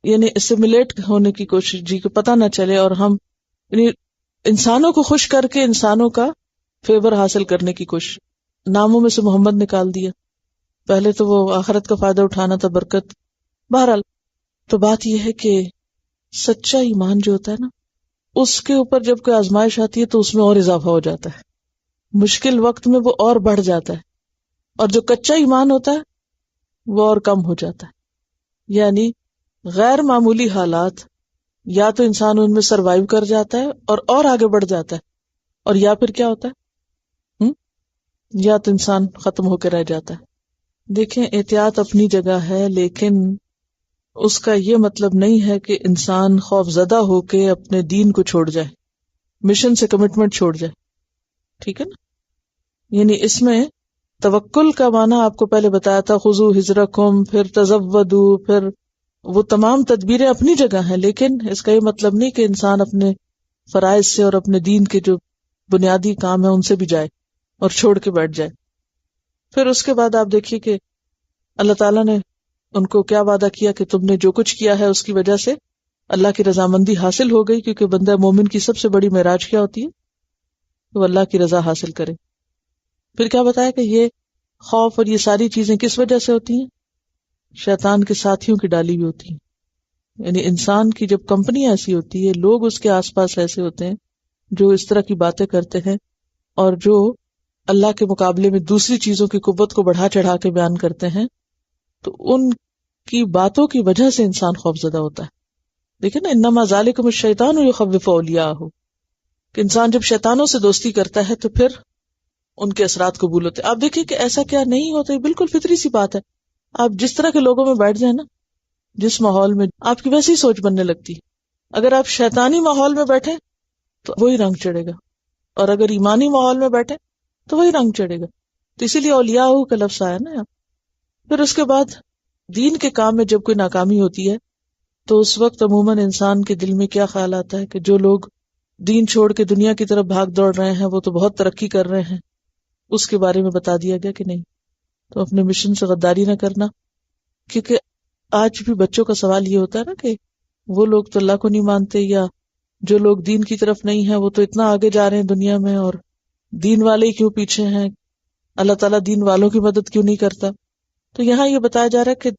یعنی اسیمولیٹ ہونے کی کوشش، جی کو پتہ نہ چلے، اور ہم یعنی انسانوں کو خوش کر کے انسانوں کا فیور حاصل کرنے کی کوشش. ناموں میں سے محمد نکال دیا. پہلے تو وہ آخرت کا فائدہ اٹھانا تھا، برکت. بہرحال تو بات یہ ہے کہ سچا ایمان جو ہوتا ہے نا، اس کے اوپر جب کوئی آزمائش آتی ہے تو اس میں اور اضافہ ہو جاتا ہے، مشکل وقت میں وہ اور بڑھ جاتا ہے. اور جو کچا ایمان ہوتا ہے وہ اور کم ہو جاتا ہے. یعنی غیر معمولی حالات یا تو انسان ان میں سروائیو کر جاتا ہے اور آگے بڑھ جاتا ہے، اور یا پھر کیا ہوتا ہے، یا تو انسان ختم ہو کے رہ جاتا ہے. دیکھیں، احتیاط اپنی جگہ ہے، لیکن اس کا یہ مطلب نہیں ہے کہ انسان خوف زدہ ہو کے اپنے دین کو چھوڑ جائے، مشن سے کمٹمنٹ چھوڑ جائے. ٹھیک ہے نا؟ یعنی اس میں توکل کا معنی آپ کو پہلے بتایا تھا، خذو حذرکم، پھر تزودو، پھر وہ تمام تدبیریں اپنی جگہ ہیں، لیکن اس کا یہ مطلب نہیں کہ انسان اپنے فرائض سے اور اپنے دین کے جو بنیادی کام ہیں ان سے بھی جائے اور چھوڑ کے بیٹھ جائے. پھر اس کے بعد آپ دیکھیے کہ اللہ تعالیٰ نے ان کو کیا وعدہ کیا کہ تم نے جو کچھ کیا ہے اس کی وجہ سے اللہ کی رضامندی حاصل ہو گئی، کیونکہ بندہ مومن کی سب سے بڑی معراج کیا ہوتی ہے؟ وہ اللہ کی رضا حاصل کرے. پھر کیا بتایا کہ یہ خوف اور یہ ساری چیزیں کس وجہ سے ہوتی ہیں؟ شیطان کے ساتھیوں کی ڈالی بھی ہوتی ہیں. یعنی انسان کی جب کمپنی ایسی ہوتی ہے، لوگ اس کے آس پاس ایسے ہوتے ہیں جو اس طرح کی باتیں کرتے ہیں اور جو اللہ کے مقابلے میں دوسری چیزوں کی قوت کو بڑھا چڑھا کے بیان کرتے ہیں، تو ان کی باتوں کی وجہ سے انسان خوف زدہ ہوتا ہے. دیکھیں نا، انما ذالکم الشیطان یخوف اولیاءہ، کہ انسان جب شیطانوں سے دوستی کرتا ہے تو پھر ان کے اثرات قبول ہوتے ہیں. آپ دیکھیں کہ ایسا کیا نہیں ہوتا، بالکل فطری سی بات ہے. آپ جس طرح کے لوگوں میں بیٹھ جائیں نا، جس ماحول میں، آپ کی ویسی سوچ بننے لگتی. اگر آپ شیطانی ماحول میں بیٹھیں تو وہی رنگ چڑھے گا، اور اگر ایمانی ماحول میں بیٹھیں تو وہی رنگ چڑھے گا. تو اسی لیے اولیاء کا لفظ آیا نا. پھر اس کے بعد دین کے کام میں جب کوئی ناکامی ہوتی ہے تو اس وقت عموماً انسان کے دل میں کیا خیال آتا ہے کہ جو لوگ دین چھوڑ کے دنیا کی طرف بھاگ دوڑ رہے ہیں وہ تو بہت ترقی کر رہے ہیں. اس کے بارے میں بتا دیا گیا کہ نہیں، تو اپنے مشن سے غداری نہ کرنا. کیونکہ آج بھی بچوں کا سوال یہ ہوتا ہے نا کہ وہ لوگ تو اللہ کو نہیں مانتے، یا جو لوگ دین کی طرف نہیں ہیں وہ تو اتنا آگے جا رہے ہیں دنیا میں، اور دین والے ہی کیوں پیچھے ہیں، اللہ تعالیٰ دین والوں کی مدد کیوں نہیں کرتا. تو یہاں یہ بتایا جا رہا ہے کہ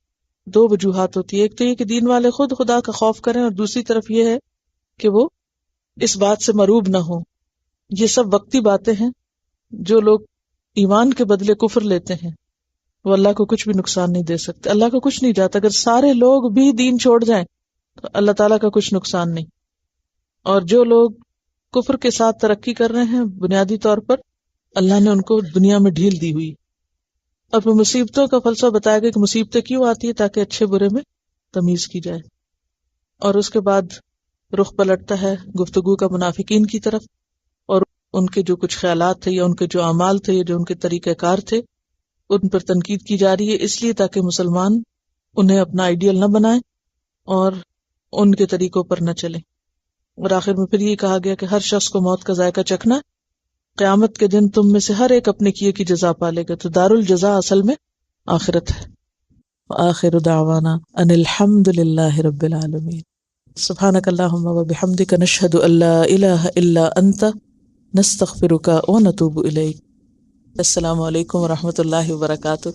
دو وجوہات ہوتی ہے، ایک تو یہ کہ دین والے خود خدا کا خوف کریں، اور دوسری طرف یہ ہے کہ وہ اس بات سے مروب نہ ہو۔ یہ سب وقتی باتیں ہیں۔ جو لوگ ایمان کے بدلے کفر لیتے ہیں وہ اللہ کو کچھ بھی نقصان نہیں دے سکتے، اللہ کو کچھ نہیں جاتا۔ اگر سارے لوگ بھی دین چھوڑ جائیں تو اللہ تعالیٰ کا کچھ نقصان نہیں۔ اور جو لوگ کفر کے ساتھ ترقی کر رہے ہیں بنیادی طور پر اللہ نے ان کو دنیا میں ڈھیل دی ہوئی۔ اور مصیبتوں کا فلسفہ بتایا گیا کہ مصیبتیں کیوں آتی ہیں، تاکہ اچھے برے میں تمیز کی جائے۔ اور اس کے بعد رخ پلٹتا ہے گفتگو کا منافقین کی طرف، اور ان کے جو کچھ خیالات تھے یا ان کے جو اعمال تھے یا جو ان کے طریقہ کار تھے ان پر تنقید کی جا رہی ہے، اس لیے تاکہ مسلمان انہیں اپنا آئیڈیل نہ بنائیں اور ان کے طریقوں پر نہ چلیں۔ اور آخر میں پھر یہ کہا گیا کہ ہر شخص کو موت کا ذائقہ چکھنا، قیامت کے دن تم میں سے ہر ایک اپنے کیے کی جزا پالے گا، تو دار الجزا اصل میں آخرت ہے۔ وآخر دعوانا ان الحمد للہ رب العالمین۔ سبحانک اللہم وبحمدک نشہد ان لا الہ الا انت نستغفرک ونتوب الیک۔ السلام علیکم ورحمۃ اللہ وبرکاتہ۔